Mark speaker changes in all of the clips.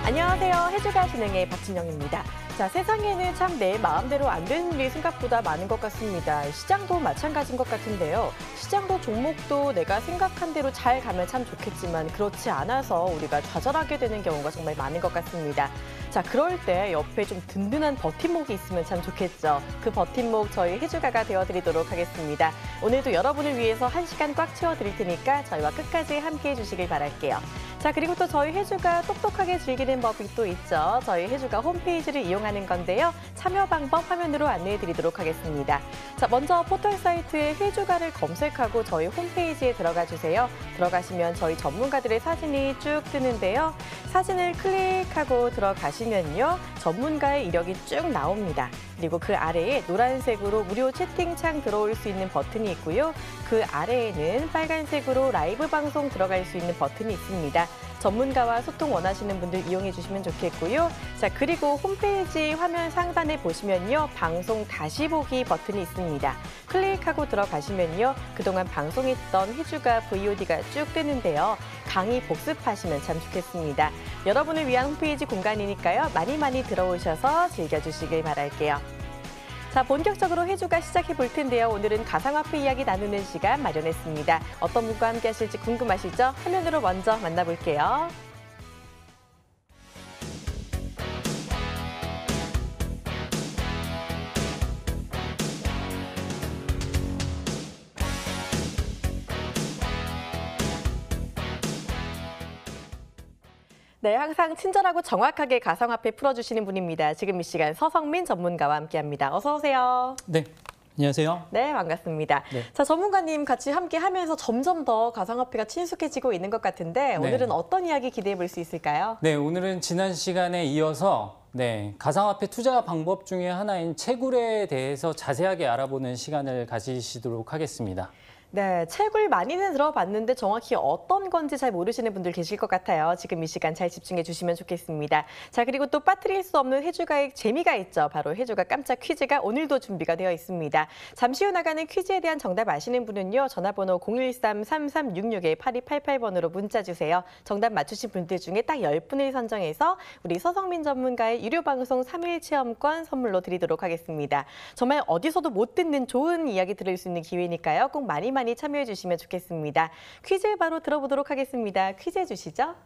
Speaker 1: 안녕하세요. 해주가 진행의 박진영입니다. 자, 세상에는 참 내 마음대로 안 되는 일이 생각보다 많은 것 같습니다. 시장도 마찬가지인 것 같은데요. 시장도 종목도 내가 생각한 대로 잘 가면 참 좋겠지만 그렇지 않아서 우리가 좌절하게 되는 경우가 정말 많은 것 같습니다. 자, 그럴 때 옆에 좀 든든한 버팀목이 있으면 참 좋겠죠. 그 버팀목 저희 해주가가 되어드리도록 하겠습니다. 오늘도 여러분을 위해서 1시간 꽉 채워드릴 테니까 저희와 끝까지 함께해 주시길 바랄게요. 자, 그리고 또 저희 해주가 똑똑하게 즐기는 법이 또 있죠. 저희 해주가 홈페이지를 이용하는 건데요. 참여 방법 화면으로 안내해 드리도록 하겠습니다. 자, 먼저 포털 사이트에 해주가를 검색하고 저희 홈페이지에 들어가 주세요. 들어가시면 저희 전문가들의 사진이 쭉 뜨는데요. 사진을 클릭하고 들어가시면요. 전문가의 이력이 쭉 나옵니다. 그리고 그 아래에 노란색으로 무료 채팅창 들어올 수 있는 버튼이 있고요. 그 아래에는 빨간색으로 라이브 방송 들어갈 수 있는 버튼이 있습니다. 전문가와 소통 원하시는 분들 이용해 주시면 좋겠고요. 자, 그리고 홈페이지 화면 상단에 보시면요. 방송 다시 보기 버튼이 있습니다. 클릭하고 들어가시면요. 그동안 방송했던 해주가 VOD가 쭉 뜨는데요. 강의 복습하시면 참 좋겠습니다. 여러분을 위한 홈페이지 공간이니까요. 많이 들어오셔서 즐겨주시길 바랄게요. 자, 본격적으로 해주가 시작해 볼 텐데요. 오늘은 가상화폐 이야기 나누는 시간 마련했습니다. 어떤 분과 함께 하실지 궁금하시죠? 화면으로 먼저 만나볼게요. 네, 항상 친절하고 정확하게 가상화폐 풀어주시는 분입니다. 지금 이 시간 서성민 전문가와 함께합니다. 어서 오세요.
Speaker 2: 네, 안녕하세요.
Speaker 1: 네, 반갑습니다.
Speaker 2: 네.
Speaker 1: 자, 전문가님 같이 함께하면서 점점 더 가상화폐가 친숙해지고 있는 것 같은데 오늘은 어떤 이야기 기대해 볼 수 있을까요?
Speaker 2: 네, 오늘은 지난 시간에 이어서 가상화폐 투자 방법 중에 하나인 채굴에 대해서 자세하게 알아보는 시간을 가지시도록 하겠습니다.
Speaker 1: 네, 채굴 많이는 들어봤는데 정확히 어떤 건지 잘 모르시는 분들 계실 것 같아요. 지금 이 시간 잘 집중해 주시면 좋겠습니다. 자, 그리고 또 빠뜨릴 수 없는 해주가의 재미가 있죠. 바로 해주가 깜짝 퀴즈가 오늘도 준비가 되어 있습니다. 잠시 후 나가는 퀴즈에 대한 정답 아시는 분은요. 전화번호 013-3366-8288번으로 문자 주세요. 정답 맞추신 분들 중에 딱 10분을 선정해서 우리 서성민 전문가의 유료 방송 3일 체험권 선물로 드리도록 하겠습니다. 정말 어디서도 못 듣는 좋은 이야기 들을 수 있는 기회니까요. 꼭 많이 참여해 주시면 좋겠습니다. 퀴즈 바로 들어보도록 하겠습니다. 퀴즈 해주시죠.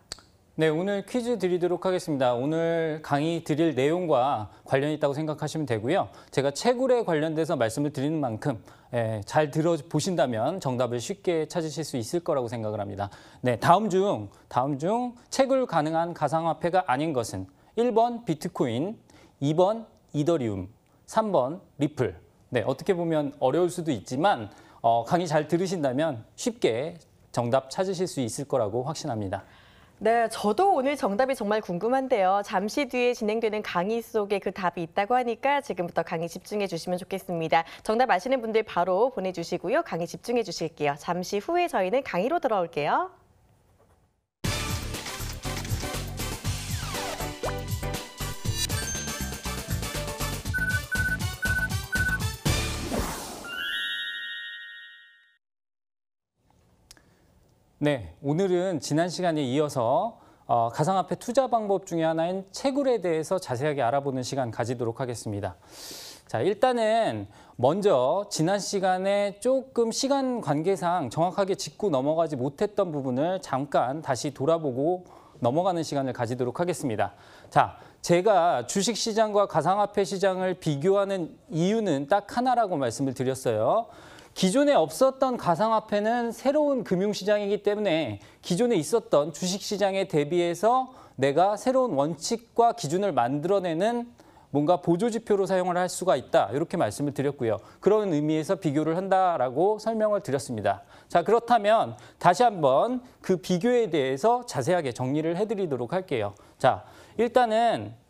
Speaker 2: 네, 오늘 퀴즈 드리도록 하겠습니다. 오늘 강의 드릴 내용과 관련이 있다고 생각하시면 되고요. 제가 채굴에 관련돼서 말씀을 드리는 만큼 잘 들어보신다면 정답을 쉽게 찾으실 수 있을 거라고 생각을 합니다. 네, 다음 중 채굴 가능한 가상화폐가 아닌 것은 1번 비트코인, 2번 이더리움, 3번 리플. 네, 어떻게 보면 어려울 수도 있지만 강의 잘 들으신다면 쉽게 정답 찾으실 수 있을 거라고 확신합니다.
Speaker 1: 네, 저도 오늘 정답이 정말 궁금한데요. 잠시 뒤에 진행되는 강의 속에 그 답이 있다고 하니까 지금부터 강의 집중해 주시면 좋겠습니다. 정답 아시는 분들 바로 보내주시고요. 강의 집중해 주실게요. 잠시 후에 저희는 강의로 돌아올게요.
Speaker 2: 네, 오늘은 지난 시간에 이어서 가상화폐 투자 방법 중에 하나인 채굴에 대해서 자세하게 알아보는 시간 가지도록 하겠습니다. 자, 일단은 먼저 지난 시간에 조금 시간 관계상 정확하게 짚고 넘어가지 못했던 부분을 잠깐 다시 돌아보고 넘어가는 시간을 가지도록 하겠습니다. 자, 제가 주식시장과 가상화폐 시장을 비교하는 이유는 딱 하나라고 말씀을 드렸어요. 기존에 없었던 가상화폐는 새로운 금융시장이기 때문에 기존에 있었던 주식시장에 대비해서 내가 새로운 원칙과 기준을 만들어내는 뭔가 보조지표로 사용을 할 수가 있다. 이렇게 말씀을 드렸고요. 그런 의미에서 비교를 한다라고 설명을 드렸습니다. 자, 그렇다면 다시 한번 그 비교에 대해서 자세하게 정리를 해드리도록 할게요. 자, 일단은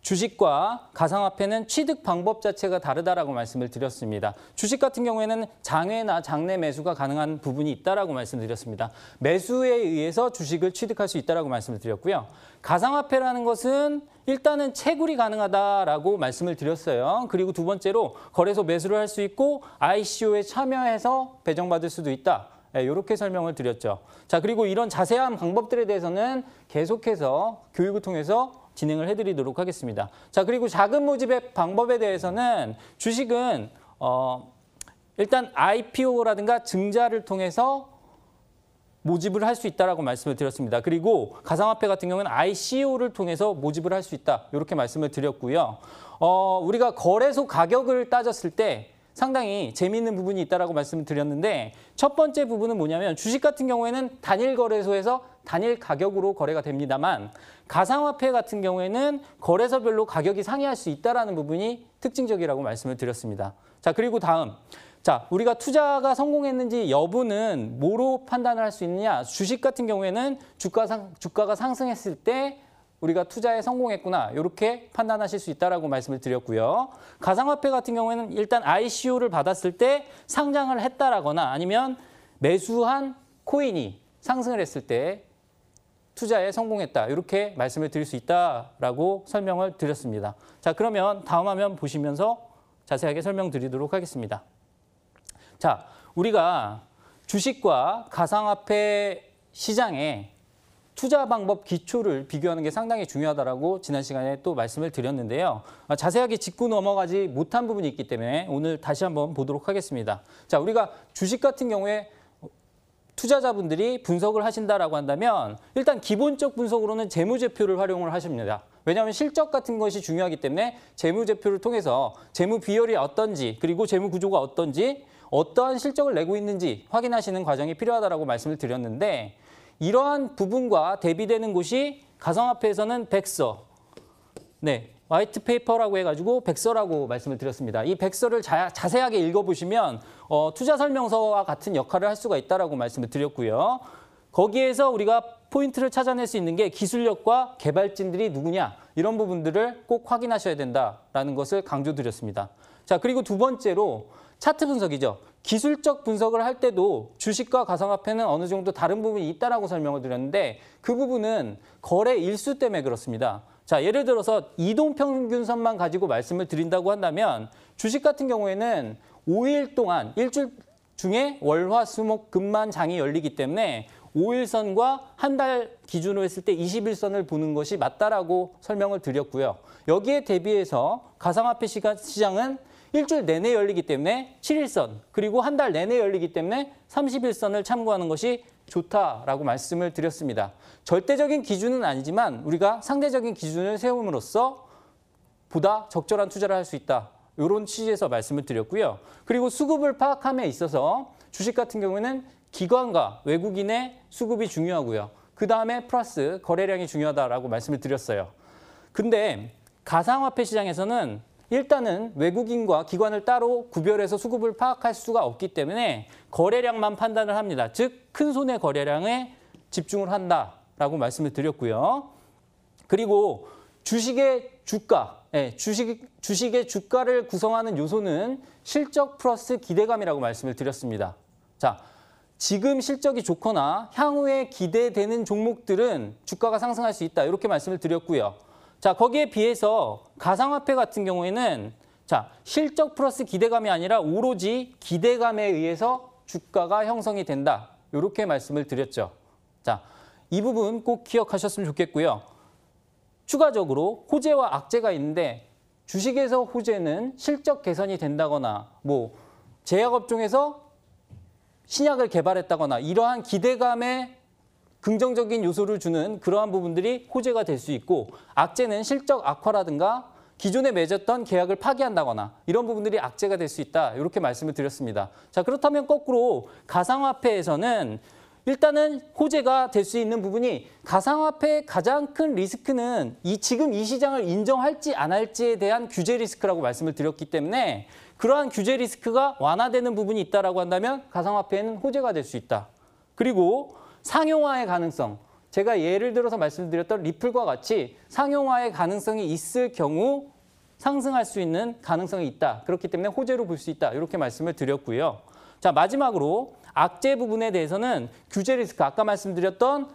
Speaker 2: 주식과 가상화폐는 취득 방법 자체가 다르다라고 말씀을 드렸습니다. 주식 같은 경우에는 장외나 장내 매수가 가능한 부분이 있다라고 말씀드렸습니다. 매수에 의해서 주식을 취득할 수 있다라고 말씀을 드렸고요. 가상화폐라는 것은 일단은 채굴이 가능하다라고 말씀을 드렸어요. 그리고 두 번째로 거래소 매수를 할 수 있고 ICO에 참여해서 배정받을 수도 있다. 이렇게 설명을 드렸죠. 자, 그리고 이런 자세한 방법들에 대해서는 계속해서 교육을 통해서 진행을 해드리도록 하겠습니다. 자, 그리고 자금 모집의 방법에 대해서는 주식은 일단 IPO라든가 증자를 통해서 모집을 할 수 있다라고 말씀을 드렸습니다. 그리고 가상화폐 같은 경우는 ICO를 통해서 모집을 할 수 있다. 이렇게 말씀을 드렸고요. 우리가 거래소 가격을 따졌을 때 상당히 재미있는 부분이 있다라고 말씀을 드렸는데 첫 번째 부분은 뭐냐면 주식 같은 경우에는 단일 거래소에서 단일 가격으로 거래가 됩니다만 가상화폐 같은 경우에는 거래소별로 가격이 상이할 수 있다라는 부분이 특징적이라고 말씀을 드렸습니다. 자, 그리고 다음. 자, 우리가 투자가 성공했는지 여부는 뭐로 판단을 할 수 있느냐? 주식 같은 경우에는 주가가 상승했을 때 우리가 투자에 성공했구나 이렇게 판단하실 수 있다라고 말씀을 드렸고요. 가상화폐 같은 경우에는 일단 ICO를 받았을 때 상장을 했다라거나 아니면 매수한 코인이 상승을 했을 때 투자에 성공했다 이렇게 말씀을 드릴 수 있다라고 설명을 드렸습니다. 자, 그러면 다음 화면 보시면서 자세하게 설명드리도록 하겠습니다. 자, 우리가 주식과 가상화폐 시장의 투자 방법 기초를 비교하는 게 상당히 중요하다라고 지난 시간에 또 말씀을 드렸는데요. 자세하게 짚고 넘어가지 못한 부분이 있기 때문에 오늘 다시 한번 보도록 하겠습니다. 자, 우리가 주식 같은 경우에 투자자분들이 분석을 하신다라고 한다면 일단 기본적 분석으로는 재무제표를 활용을 하십니다. 왜냐하면 실적 같은 것이 중요하기 때문에 재무제표를 통해서 재무 비율이 어떤지 그리고 재무 구조가 어떤지 어떠한 실적을 내고 있는지 확인하시는 과정이 필요하다라고 말씀을 드렸는데 이러한 부분과 대비되는 곳이 가상화폐에서는 백서, 화이트 페이퍼라고 해가지고 백서라고 말씀을 드렸습니다. 이 백서를 자세하게 읽어보시면 투자 설명서와 같은 역할을 할 수가 있다라고 말씀을 드렸고요. 거기에서 우리가 포인트를 찾아낼 수 있는 게 기술력과 개발진들이 누구냐 이런 부분들을 꼭 확인하셔야 된다라는 것을 강조드렸습니다. 자, 그리고 두 번째로 차트 분석이죠. 기술적 분석을 할 때도 주식과 가상화폐는 어느 정도 다른 부분이 있다라고 설명을 드렸는데 그 부분은 거래 일수 때문에 그렇습니다. 자, 예를 들어서 이동평균선만 가지고 말씀을 드린다고 한다면 주식 같은 경우에는 5일 동안 일주일 중에 월, 화, 수, 목, 금만 장이 열리기 때문에 5일선과 한 달 기준으로 했을 때 21선을 보는 것이 맞다라고 설명을 드렸고요. 여기에 대비해서 가상화폐 시장은 일주일 내내 열리기 때문에 7일선 그리고 한 달 내내 열리기 때문에 30일선을 참고하는 것이 좋다라고 말씀을 드렸습니다. 절대적인 기준은 아니지만 우리가 상대적인 기준을 세움으로써 보다 적절한 투자를 할 수 있다. 이런 취지에서 말씀을 드렸고요. 그리고 수급을 파악함에 있어서 주식 같은 경우에는 기관과 외국인의 수급이 중요하고요. 그 다음에 플러스 거래량이 중요하다라고 말씀을 드렸어요. 근데 가상화폐 시장에서는 일단은 외국인과 기관을 따로 구별해서 수급을 파악할 수가 없기 때문에 거래량만 판단을 합니다. 즉, 큰 손의 거래량에 집중을 한다라고 말씀을 드렸고요. 그리고 주식의 주가, 주식의 주가를 구성하는 요소는 실적 플러스 기대감이라고 말씀을 드렸습니다. 자, 지금 실적이 좋거나 향후에 기대되는 종목들은 주가가 상승할 수 있다. 이렇게 말씀을 드렸고요. 자, 거기에 비해서 가상화폐 같은 경우에는 실적 플러스 기대감이 아니라 오로지 기대감에 의해서 주가가 형성이 된다. 이렇게 말씀을 드렸죠. 자, 이 부분 꼭 기억하셨으면 좋겠고요. 추가적으로 호재와 악재가 있는데 주식에서 호재는 실적 개선이 된다거나 제약업종에서 신약을 개발했다거나 이러한 기대감에 긍정적인 요소를 주는 그러한 부분들이 호재가 될 수 있고 악재는 실적 악화라든가 기존에 맺었던 계약을 파기한다거나 이런 부분들이 악재가 될 수 있다. 이렇게 말씀을 드렸습니다. 자, 그렇다면 거꾸로 가상화폐에서는 일단은 호재가 될 수 있는 부분이 가상화폐의 가장 큰 리스크는 지금 이 시장을 인정할지 안 할지에 대한 규제 리스크라고 말씀을 드렸기 때문에 그러한 규제 리스크가 완화되는 부분이 있다라고 한다면 가상화폐에는 호재가 될 수 있다. 그리고 상용화의 가능성, 제가 예를 들어서 말씀드렸던 리플과 같이 상용화의 가능성이 있을 경우 상승할 수 있는 가능성이 있다. 그렇기 때문에 호재로 볼 수 있다. 이렇게 말씀을 드렸고요. 자, 마지막으로 악재 부분에 대해서는 규제 리스크, 아까 말씀드렸던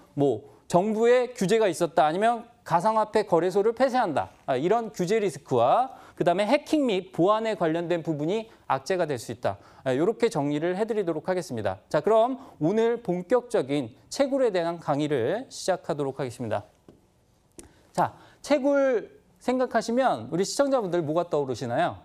Speaker 2: 정부의 규제가 있었다 아니면 가상화폐 거래소를 폐쇄한다. 이런 규제 리스크와 그다음에 해킹 및 보안에 관련된 부분이 악재가 될 수 있다. 이렇게 정리를 해드리도록 하겠습니다. 자, 그럼 오늘 본격적인 채굴에 대한 강의를 시작하도록 하겠습니다. 자, 채굴 생각하시면 우리 시청자분들 뭐가 떠오르시나요?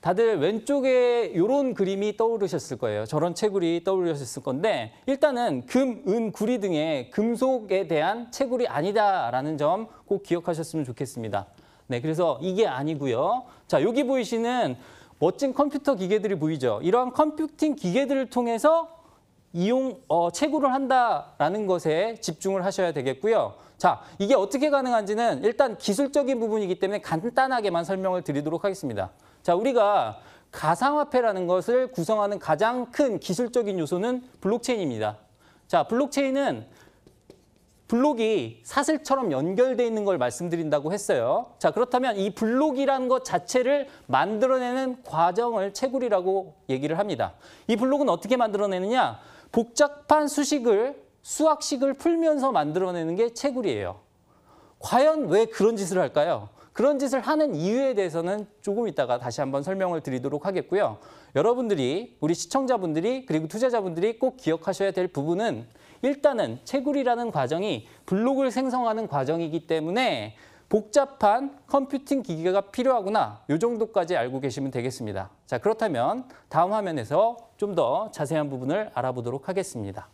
Speaker 2: 다들 왼쪽에 이런 그림이 떠오르셨을 거예요. 저런 채굴이 떠오르셨을 건데 일단은 금, 은, 구리 등의 금속에 대한 채굴이 아니다라는 점 꼭 기억하셨으면 좋겠습니다. 네, 그래서 이게 아니고요. 자, 여기 보이시는 멋진 컴퓨터 기계들이 보이죠. 이러한 컴퓨팅 기계들을 통해서 채굴을 한다라는 것에 집중을 하셔야 되겠고요. 자, 이게 어떻게 가능한지는 일단 기술적인 부분이기 때문에 간단하게만 설명을 드리도록 하겠습니다. 자, 우리가 가상화폐라는 것을 구성하는 가장 큰 기술적인 요소는 블록체인입니다. 자, 블록체인은 블록이 사슬처럼 연결되어 있는 걸 말씀드린다고 했어요. 자, 그렇다면 이 블록이라는 것 자체를 만들어내는 과정을 채굴이라고 얘기를 합니다. 이 블록은 어떻게 만들어내느냐? 복잡한 수학식을 풀면서 만들어내는 게 채굴이에요. 과연 왜 그런 짓을 할까요? 그런 짓을 하는 이유에 대해서는 조금 이따가 다시 한번 설명을 드리도록 하겠고요. 여러분들이, 우리 시청자분들이 그리고 투자자분들이 꼭 기억하셔야 될 부분은 일단은 채굴이라는 과정이 블록을 생성하는 과정이기 때문에 복잡한 컴퓨팅 기계가 필요하구나. 이 정도까지 알고 계시면 되겠습니다. 자, 그렇다면 다음 화면에서 좀 더 자세한 부분을 알아보도록 하겠습니다.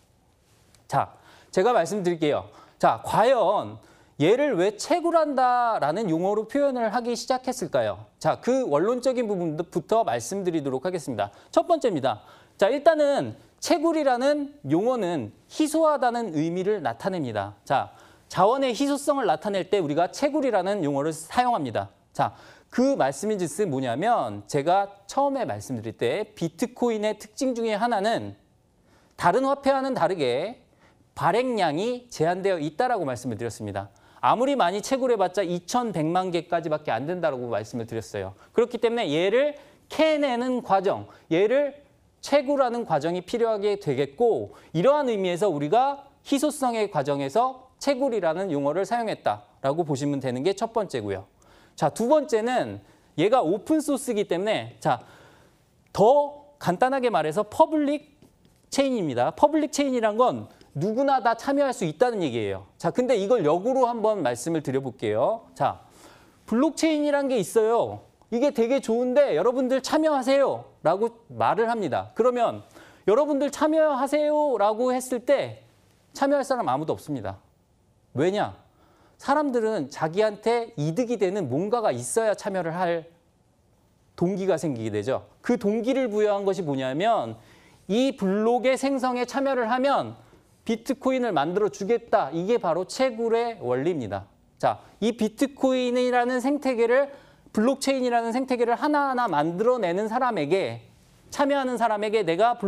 Speaker 2: 자, 제가 말씀드릴게요. 자, 과연 얘를 왜 채굴한다라는 용어로 표현을 하기 시작했을까요? 자, 그 원론적인 부분부터 말씀드리도록 하겠습니다. 첫 번째입니다. 자, 일단은 채굴이라는 용어는 희소하다는 의미를 나타냅니다. 자, 자원의 희소성을 나타낼 때 우리가 채굴이라는 용어를 사용합니다. 자, 그 말씀인즉슨 뭐냐면 제가 처음에 말씀드릴 때 비트코인의 특징 중에 하나는 다른 화폐와는 다르게 발행량이 제한되어 있다라고 말씀을 드렸습니다. 아무리 많이 채굴해봤자 2,100만 개까지밖에 안 된다고 말씀을 드렸어요. 그렇기 때문에 얘를 캐내는 과정, 얘를 채굴하는 과정이 필요하게 되겠고 이러한 의미에서 우리가 희소성의 과정에서 채굴이라는 용어를 사용했다라고 보시면 되는 게 첫 번째고요. 자, 두 번째는 얘가 오픈소스이기 때문에 자, 더 간단하게 말해서 퍼블릭 체인입니다. 퍼블릭 체인이란 건 누구나 다 참여할 수 있다는 얘기예요. 자, 근데 이걸 역으로 한번 말씀을 드려볼게요. 자, 블록체인이란 게 있어요. 이게 되게 좋은데 여러분들 참여하세요 라고 말을 합니다. 그러면 여러분들 참여하세요 라고 했을 때 참여할 사람 아무도 없습니다. 왜냐? 사람들은 자기한테 이득이 되는 뭔가가 있어야 참여를 할 동기가 생기게 되죠. 그 동기를 부여한 것이 뭐냐면 이 블록의 생성에 참여를 하면 비트코인을 만들어 주겠다. 이게 바로 채굴의 원리입니다. 자, 이 비트코인이라는 생태계를 블록체인이라는 생태계를 하나하나 만들어내는 사람에게 참여하는 사람에게 내가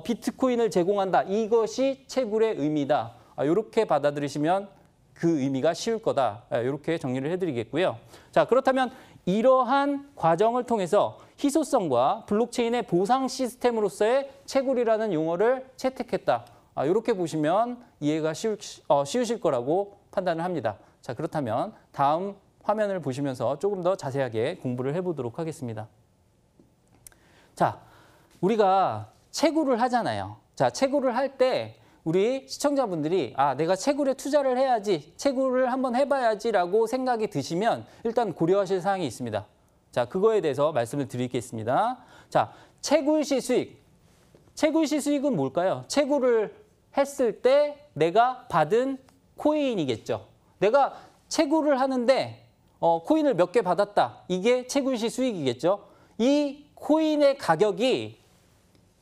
Speaker 2: 비트코인을 제공한다. 이것이 채굴의 의미다. 이렇게 받아들이시면 그 의미가 쉬울 거다. 이렇게 정리를 해드리겠고요. 자, 그렇다면 이러한 과정을 통해서 희소성과 블록체인의 보상 시스템으로서의 채굴이라는 용어를 채택했다. 이렇게 보시면 이해가 쉬우실 거라고 판단을 합니다. 자, 그렇다면 다음 화면을 보시면서 조금 더 자세하게 공부를 해보도록 하겠습니다. 자, 우리가 채굴을 하잖아요. 자, 채굴을 할 때 우리 시청자분들이 내가 채굴에 투자를 해야지, 채굴을 한번 해봐야지라고 생각이 드시면 일단 고려하실 사항이 있습니다. 자, 그거에 대해서 말씀을 드리겠습니다. 자, 채굴 시 수익. 채굴 시 수익은 뭘까요? 채굴을 했을 때 내가 받은 코인이겠죠. 내가 채굴을 하는데 코인을 몇 개 받았다. 이게 채굴 시 수익이겠죠. 이 코인의 가격이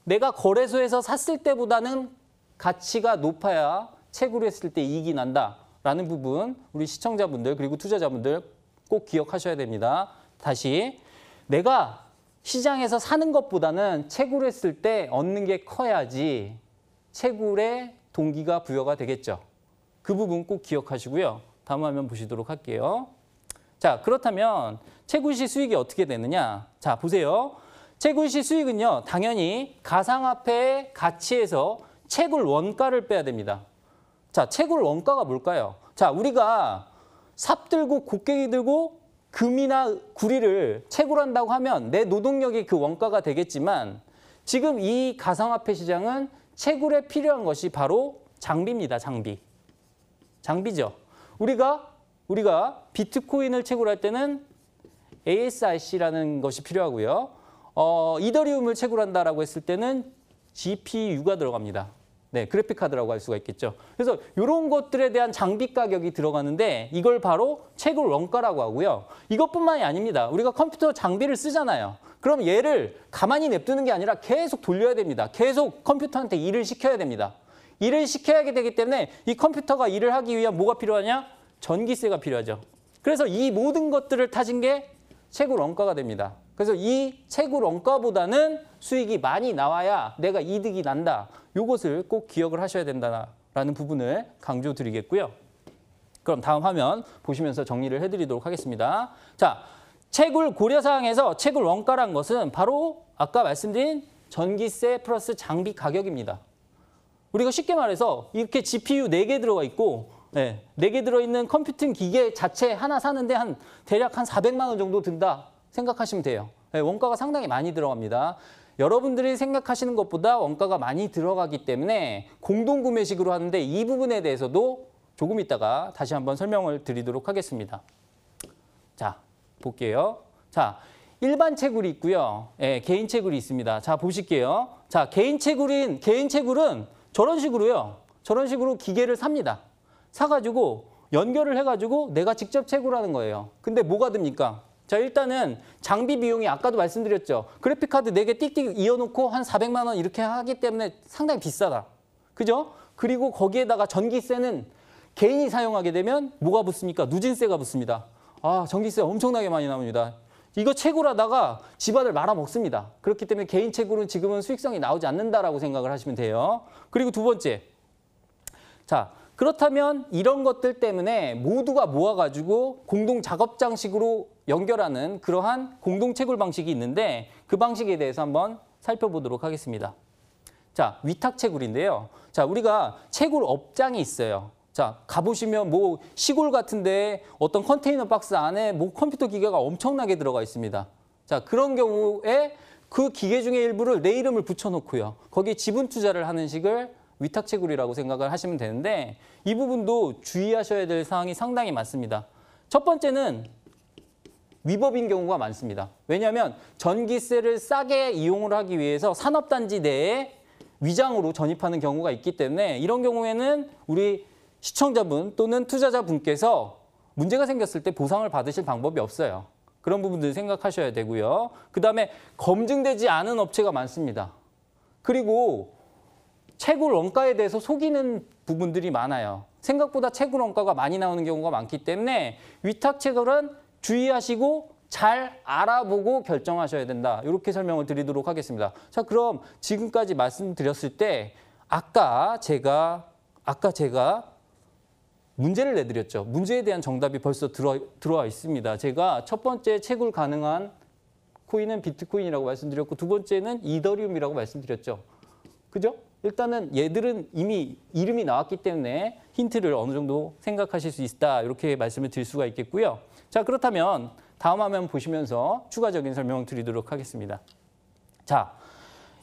Speaker 2: 내가 거래소에서 샀을 때보다는 가치가 높아야 채굴했을 때 이익이 난다라는 부분 우리 시청자분들 그리고 투자자분들 꼭 기억하셔야 됩니다. 다시 내가 시장에서 사는 것보다는 채굴했을 때 얻는 게 커야지 채굴의 동기가 부여가 되겠죠. 그 부분 꼭 기억하시고요. 다음 화면 보시도록 할게요. 자, 그렇다면 채굴 시 수익이 어떻게 되느냐? 자, 보세요. 채굴 시 수익은요, 당연히 가상화폐의 가치에서 채굴 원가를 빼야 됩니다. 자, 채굴 원가가 뭘까요? 자, 우리가 삽 들고 곡괭이 들고 금이나 구리를 채굴한다고 하면 내 노동력이 그 원가가 되겠지만 지금 이 가상화폐 시장은 채굴에 필요한 것이 바로 장비입니다. 장비죠. 우리가 비트코인을 채굴할 때는 ASIC라는 것이 필요하고요. 이더리움을 채굴한다라고 했을 때는 GPU가 들어갑니다. 네, 그래픽 카드라고 할 수가 있겠죠. 그래서 이런 것들에 대한 장비 가격이 들어가는데 이걸 바로 채굴 원가라고 하고요. 이것뿐만이 아닙니다. 우리가 컴퓨터 장비를 쓰잖아요. 그럼 얘를 가만히 냅두는 게 아니라 계속 돌려야 됩니다. 계속 컴퓨터한테 일을 시켜야 됩니다. 일을 시켜야 되기 때문에 이 컴퓨터가 일을 하기 위한 뭐가 필요하냐? 전기세가 필요하죠. 그래서 이 모든 것들을 타진 게 채굴 원가가 됩니다. 그래서 이 채굴 원가보다는 수익이 많이 나와야 내가 이득이 난다. 이것을 꼭 기억을 하셔야 된다라는 부분을 강조드리겠고요. 그럼 다음 화면 보시면서 정리를 해드리도록 하겠습니다. 자, 채굴 고려사항에서 채굴 원가란 것은 바로 아까 말씀드린 전기세 플러스 장비 가격입니다. 우리가 쉽게 말해서 이렇게 GPU 4개 들어가 있고 4개 들어있는 컴퓨팅 기계 자체 하나 사는데 대략 한 400만 원 정도 든다 생각하시면 돼요. 원가가 상당히 많이 들어갑니다. 여러분들이 생각하시는 것보다 원가가 많이 들어가기 때문에 공동구매식으로 하는데 이 부분에 대해서도 조금 있다가 다시 한번 설명을 드리도록 하겠습니다. 자, 볼게요. 자, 일반 채굴이 있고요. 개인 채굴이 있습니다. 자, 보실게요. 자, 개인 채굴은 저런 식으로 기계를 삽니다. 사가지고 연결을 해가지고 내가 직접 채굴하는 거예요. 근데 뭐가 듭니까? 자, 일단은 장비 비용이 아까도 말씀드렸죠. 그래픽카드 4개 띡띡 이어놓고 한 400만 원 이렇게 하기 때문에 상당히 비싸다. 그죠? 그리고 거기에다가 전기세는 개인이 사용하게 되면 뭐가 붙습니까? 누진세가 붙습니다. 아, 전기세 엄청나게 많이 나옵니다. 이거 채굴하다가 집안을 말아먹습니다. 그렇기 때문에 개인 채굴은 지금은 수익성이 나오지 않는다라고 생각을 하시면 돼요. 그리고 두 번째. 자, 그렇다면 이런 것들 때문에 모두가 모아가지고 공동 작업장식으로 연결하는 그러한 공동 채굴 방식이 있는데 그 방식에 대해서 한번 살펴보도록 하겠습니다. 자, 위탁 채굴인데요. 자, 우리가 채굴 업장이 있어요. 자, 가보시면 뭐 시골 같은데 어떤 컨테이너 박스 안에 뭐 컴퓨터 기계가 엄청나게 들어가 있습니다. 자, 그런 경우에 그 기계 중에 일부를 내 이름을 붙여놓고요. 거기에 지분 투자를 하는 식을 위탁 채굴이라고 생각을 하시면 되는데 이 부분도 주의하셔야 될 사항이 상당히 많습니다. 첫 번째는 위법인 경우가 많습니다. 왜냐하면 전기세를 싸게 이용을 하기 위해서 산업단지 내에 위장으로 전입하는 경우가 있기 때문에 이런 경우에는 우리 시청자분 또는 투자자분께서 문제가 생겼을 때 보상을 받으실 방법이 없어요. 그런 부분들 생각하셔야 되고요. 그다음에 검증되지 않은 업체가 많습니다. 그리고 채굴 원가에 대해서 속이는 부분들이 많아요. 생각보다 채굴 원가가 많이 나오는 경우가 많기 때문에 위탁 채굴은 주의하시고 잘 알아보고 결정하셔야 된다. 이렇게 설명을 드리도록 하겠습니다. 자, 그럼 지금까지 말씀드렸을 때 아까 제가 문제를 내드렸죠. 문제에 대한 정답이 벌써 들어와 있습니다. 제가 첫 번째 채굴 가능한 코인은 비트코인이라고 말씀드렸고 두 번째는 이더리움이라고 말씀드렸죠. 그죠? 일단은 얘들은 이미 이름이 나왔기 때문에 힌트를 어느 정도 생각하실 수 있다. 이렇게 말씀을 드릴 수가 있겠고요. 자, 그렇다면 다음 화면 보시면서 추가적인 설명을 드리도록 하겠습니다. 자,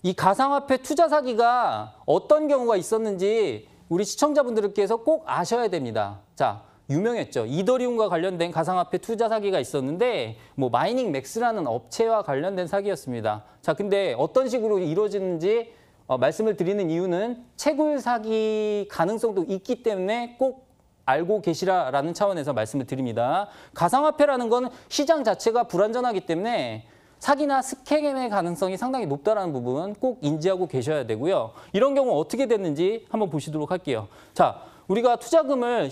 Speaker 2: 이 가상화폐 투자 사기가 어떤 경우가 있었는지 우리 시청자분들께서 꼭 아셔야 됩니다. 자, 유명했죠. 이더리움과 관련된 가상화폐 투자 사기가 있었는데 뭐 마이닝 맥스라는 업체와 관련된 사기였습니다. 자, 근데 어떤 식으로 이루어지는지 말씀을 드리는 이유는 채굴 사기 가능성도 있기 때문에 꼭 알고 계시라라는 차원에서 말씀을 드립니다. 가상화폐라는 건 시장 자체가 불안전하기 때문에 사기나 스캠의 가능성이 상당히 높다는 부분 꼭 인지하고 계셔야 되고요. 이런 경우 어떻게 됐는지 한번 보시도록 할게요. 자, 우리가 투자금을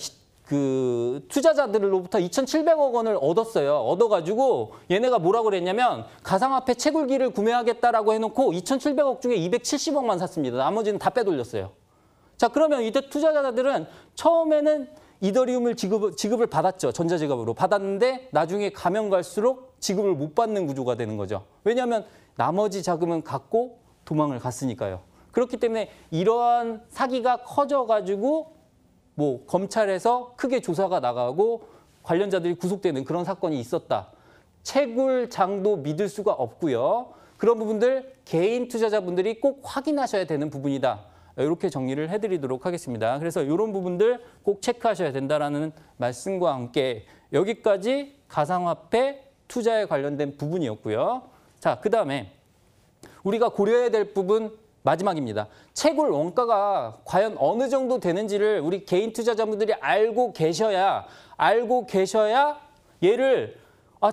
Speaker 2: 투자자들로부터 2,700억 원을 얻었어요. 얻어가지고 얘네가 뭐라고 그랬냐면 가상화폐 채굴기를 구매하겠다라고 해놓고 2,700억 중에 270억만 샀습니다. 나머지는 다 빼돌렸어요. 자, 그러면 이때 투자자들은 처음에는 이더리움을 지급을 받았죠. 전자지갑으로 받았는데 나중에 가면 갈수록 지급을 못 받는 구조가 되는 거죠. 왜냐하면 나머지 자금은 갖고 도망을 갔으니까요. 그렇기 때문에 이러한 사기가 커져가지고 뭐 검찰에서 크게 조사가 나가고 관련자들이 구속되는 그런 사건이 있었다. 채굴장도 믿을 수가 없고요. 그런 부분들 개인 투자자분들이 꼭 확인하셔야 되는 부분이다. 이렇게 정리를 해드리도록 하겠습니다. 그래서 이런 부분들 꼭 체크하셔야 된다라는 말씀과 함께 여기까지 가상화폐 투자에 관련된 부분이었고요. 자, 그다음에 우리가 고려해야 될 부분 마지막입니다. 채굴 원가가 과연 어느 정도 되는지를 우리 개인 투자자분들이 알고 계셔야 얘를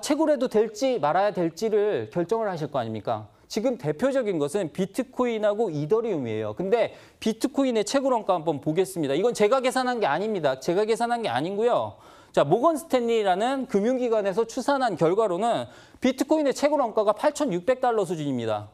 Speaker 2: 채굴해도 될지 말아야 될지를 결정을 하실 거 아닙니까? 지금 대표적인 것은 비트코인하고 이더리움이에요. 근데 비트코인의 채굴 원가 한번 보겠습니다. 이건 제가 계산한 게 아닙니다. 제가 계산한 게 아니고요. 자, 모건 스탠리라는 금융기관에서 추산한 결과로는 비트코인의 채굴 원가가 8,600달러 수준입니다.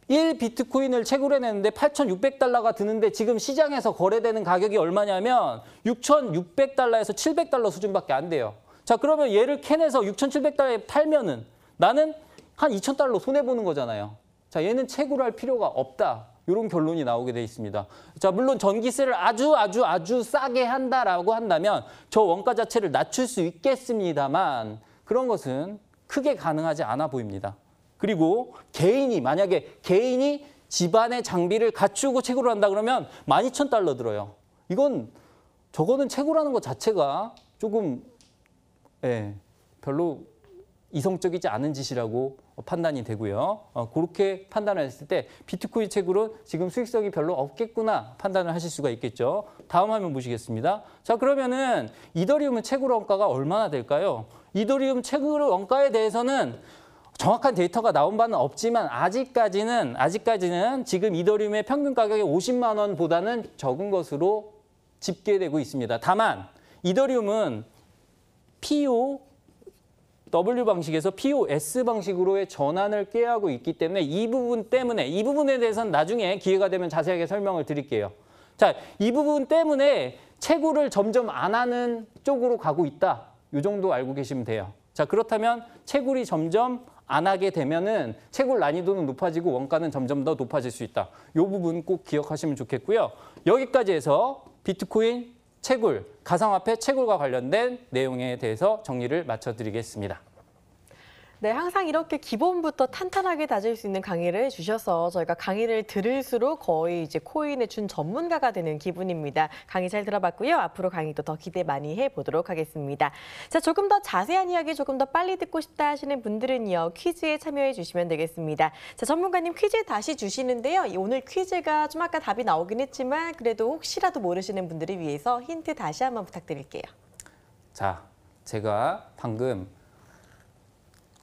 Speaker 2: 1 비트코인을 채굴해내는데 8,600달러가 드는데 지금 시장에서 거래되는 가격이 얼마냐면 6,600달러에서 700달러 수준밖에 안 돼요. 자, 그러면 얘를 캔에서 6,700달러에 팔면은 나는 한 2,000달러 손해보는 거잖아요. 자, 얘는 채굴할 필요가 없다. 이런 결론이 나오게 돼 있습니다. 자, 물론 전기세를 아주 싸게 한다라고 한다면 저 원가 자체를 낮출 수 있겠습니다만 그런 것은 크게 가능하지 않아 보입니다. 그리고 만약에 개인이 집안의 장비를 갖추고 채굴을 한다 그러면 12,000달러 들어요. 저거는 채굴하는 것 자체가 조금 별로 이성적이지 않은 짓이라고 판단이 되고요. 그렇게 판단을 했을 때 비트코인 채굴은 지금 수익성이 별로 없겠구나 판단을 하실 수가 있겠죠. 다음 화면 보시겠습니다. 자, 그러면은 이더리움은 채굴 원가가 얼마나 될까요? 이더리움 채굴 원가에 대해서는 정확한 데이터가 나온 바는 없지만 아직까지는 지금 이더리움의 평균 가격이 50만 원보다는 적은 것으로 집계되고 있습니다. 다만 이더리움은 POW 방식에서 POS 방식으로의 전환을 꾀하고 있기 때문에 이 부분에 대해서는 나중에 기회가 되면 자세하게 설명을 드릴게요. 자, 이 부분 때문에 채굴을 점점 안 하는 쪽으로 가고 있다. 이 정도 알고 계시면 돼요. 자, 그렇다면 채굴이 점점 안 하게 되면은 채굴 난이도는 높아지고 원가는 점점 더 높아질 수 있다. 이 부분 꼭 기억하시면 좋겠고요. 여기까지 해서 비트코인 채굴, 가상화폐 채굴과 관련된 내용에 대해서 정리를 마쳐드리겠습니다.
Speaker 1: 네, 항상 이렇게 기본부터 탄탄하게 다질 수 있는 강의를 해주셔서 저희가 강의를 들을수록 거의 이제 코인의 준 전문가가 되는 기분입니다. 강의 잘 들어봤고요. 앞으로 강의도 더 기대 많이 해보도록 하겠습니다. 자, 조금 더 자세한 이야기 조금 더 빨리 듣고 싶다 하시는 분들은요. 퀴즈에 참여해 주시면 되겠습니다. 자, 전문가님 퀴즈 다시 주시는데요. 오늘 퀴즈가 좀 아까 답이 나오긴 했지만 그래도 혹시라도 모르시는 분들을 위해서 힌트 다시 한번 부탁드릴게요.
Speaker 2: 자, 제가 방금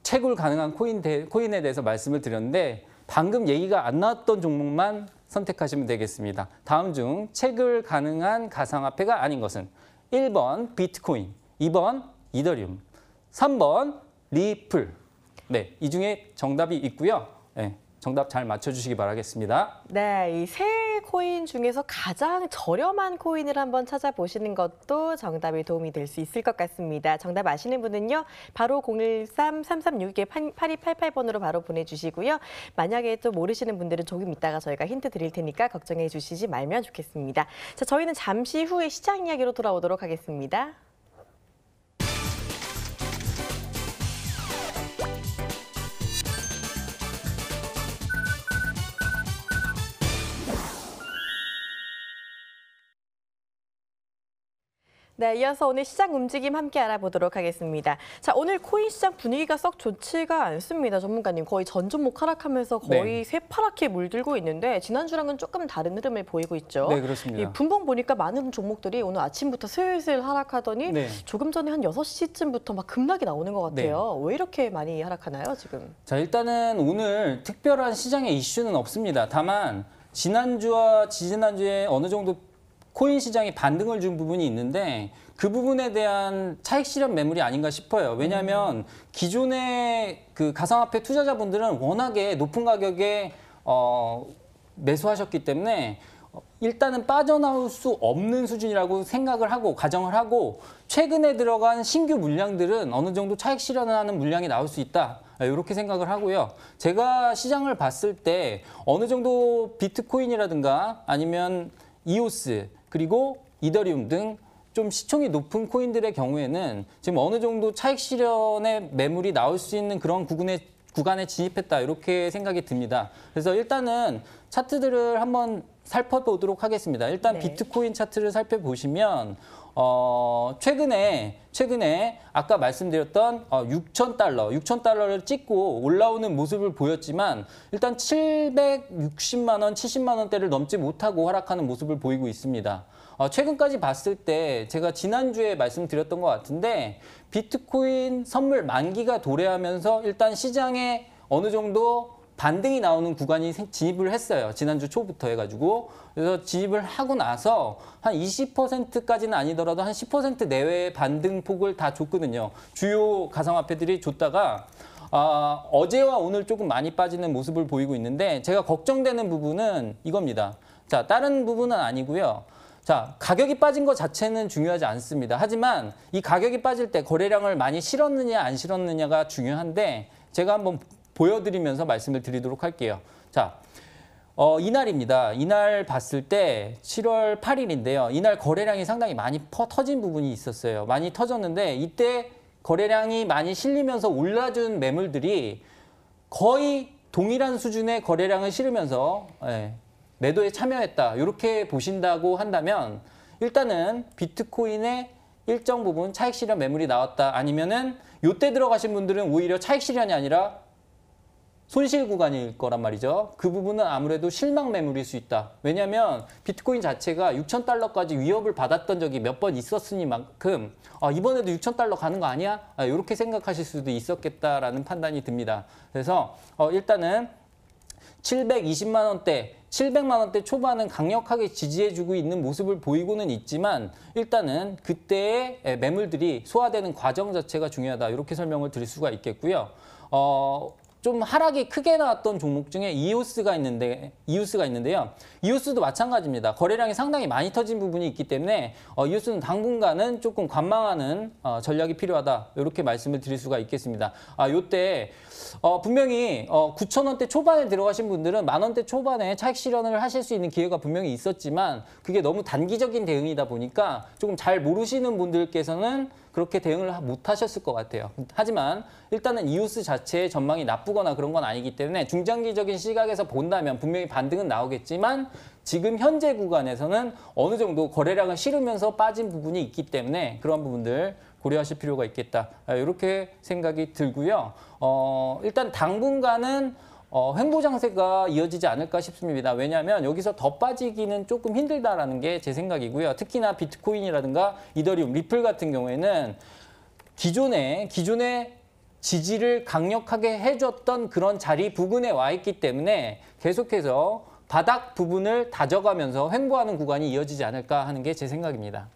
Speaker 2: 채굴 가능한 코인에 대해서 말씀을 드렸는데 방금 얘기가 안 나왔던 종목만 선택하시면 되겠습니다. 다음 중 채굴 가능한 가상화폐가 아닌 것은 1번 비트코인, 2번 이더리움, 3번 리플. 네, 이 중에 정답이 있고요. 네, 정답 잘 맞춰주시기 바라겠습니다.
Speaker 1: 네, 이 세 코인 중에서 가장 저렴한 코인을 한번 찾아보시는 것도 정답에 도움이 될 수 있을 것 같습니다. 정답 아시는 분은요. 바로 013-3362-8288번으로 바로 보내주시고요. 만약에 또 모르시는 분들은 조금 이따가 저희가 힌트 드릴 테니까 걱정해 주시지 말면 좋겠습니다. 자, 저희는 잠시 후에 시장 이야기로 돌아오도록 하겠습니다. 네, 이어서 오늘 시장 움직임 함께 알아보도록 하겠습니다. 자, 오늘 코인 시장 분위기가 썩 좋지가 않습니다. 전문가님, 거의 전 종목 하락하면서 거의 새파랗게 물들고 있는데 지난주랑은 조금 다른 흐름을 보이고 있죠.
Speaker 2: 네, 그렇습니다.
Speaker 1: 이 분봉 보니까 많은 종목들이 오늘 아침부터 슬슬 하락하더니 조금 전에 한 6시쯤부터 막 급락이 나오는 것 같아요. 왜 이렇게 많이 하락하나요, 지금?
Speaker 2: 자, 일단은 오늘 특별한 시장의 이슈는 없습니다. 다만 지난주와 지지난주에 어느 정도 코인 시장이 반등을 준 부분이 있는데 그 부분에 대한 차익 실현 매물이 아닌가 싶어요. 왜냐하면 기존의 그 가상화폐 투자자분들은 워낙에 높은 가격에 매수하셨기 때문에 일단은 빠져나올 수 없는 수준이라고 생각을 하고 가정을 하고 최근에 들어간 신규 물량들은 어느 정도 차익 실현을 하는 물량이 나올 수 있다. 이렇게 생각을 하고요. 제가 시장을 봤을 때 어느 정도 비트코인이라든가 아니면 이오스 그리고 이더리움 등 좀 시총이 높은 코인들의 경우에는 지금 어느 정도 차익 실현의 매물이 나올 수 있는 그런 구간에 진입했다 이렇게 생각이 듭니다. 그래서 일단은 차트들을 한번 살펴보도록 하겠습니다. 일단
Speaker 1: 네.
Speaker 2: 비트코인 차트를 살펴보시면 최근에 아까 말씀드렸던 6,000달러를 찍고 올라오는 모습을 보였지만 일단 760만 원, 70만 원대를 넘지 못하고 하락하는 모습을 보이고 있습니다. 최근까지 봤을 때 제가 지난주에 말씀드렸던 것 같은데 비트코인 선물 만기가 도래하면서 일단 시장에 어느 정도 반등이 나오는 구간이 진입을 했어요. 지난주 초부터 해가지고. 그래서 진입을 하고 나서 한 20%까지는 아니더라도 한 10% 내외의 반등폭을 다 줬거든요. 주요 가상화폐들이 줬다가 어제와 오늘 조금 많이 빠지는 모습을 보이고 있는데 제가 걱정되는 부분은 이겁니다. 자, 다른 부분은 아니고요. 자, 가격이 빠진 것 자체는 중요하지 않습니다. 하지만 이 가격이 빠질 때 거래량을 많이 실었느냐 안 실었느냐가 중요한데 제가 한번 보여드리면서 말씀을 드리도록 할게요. 자, 이날입니다. 이날 봤을 때 7월 8일인데요. 이날 거래량이 상당히 많이 터진 부분이 있었어요. 많이 터졌는데 이때 거래량이 많이 실리면서 올라준 매물들이 거의 동일한 수준의 거래량을 실으면서 매도에 참여했다. 이렇게 보신다고 한다면 일단은 비트코인의 일정 부분 차익 실현 매물이 나왔다. 아니면은 요때 들어가신 분들은 오히려 차익 실현이 아니라 손실 구간일 거란 말이죠. 그 부분은 아무래도 실망 매물일 수 있다. 왜냐하면 비트코인 자체가 6,000달러까지 위협을 받았던 적이 몇 번 있었으니만큼 이번에도 6,000달러 가는 거 아니야? 이렇게 생각하실 수도 있었겠다라는 판단이 듭니다. 그래서 일단은 720만 원대, 700만 원대 초반은 강력하게 지지해주고 있는 모습을 보이고는 있지만 일단은 그때의 매물들이 소화되는 과정 자체가 중요하다. 이렇게 설명을 드릴 수가 있겠고요. 좀 하락이 크게 나왔던 종목 중에 이오스가 있는데요. 이오스도 마찬가지입니다. 거래량이 상당히 많이 터진 부분이 있기 때문에 이오스는 당분간은 조금 관망하는 전략이 필요하다. 이렇게 말씀을 드릴 수가 있겠습니다. 요때 분명히 9,000원대 초반에 들어가신 분들은 10,000원대 초반에 차익 실현을 하실 수 있는 기회가 분명히 있었지만 그게 너무 단기적인 대응이다 보니까 조금 잘 모르시는 분들께서는 그렇게 대응을 못 하셨을 것 같아요. 하지만 일단은 이오스 자체의 전망이 나쁘거나 그런 건 아니기 때문에 중장기적인 시각에서 본다면 분명히 반등은 나오겠지만 지금 현재 구간에서는 어느 정도 거래량을 실으면서 빠진 부분이 있기 때문에 그런 부분들 고려하실 필요가 있겠다. 이렇게 생각이 들고요. 일단 당분간은 횡보장세가 이어지지 않을까 싶습니다. 왜냐하면 여기서 더 빠지기는 조금 힘들다라는 게 제 생각이고요. 특히나 비트코인이라든가 이더리움, 리플 같은 경우에는 기존에 지지를 강력하게 해줬던 그런 자리 부근에 와 있기 때문에 계속해서 바닥 부분을 다져가면서 횡보하는 구간이 이어지지 않을까 하는 게 제 생각입니다.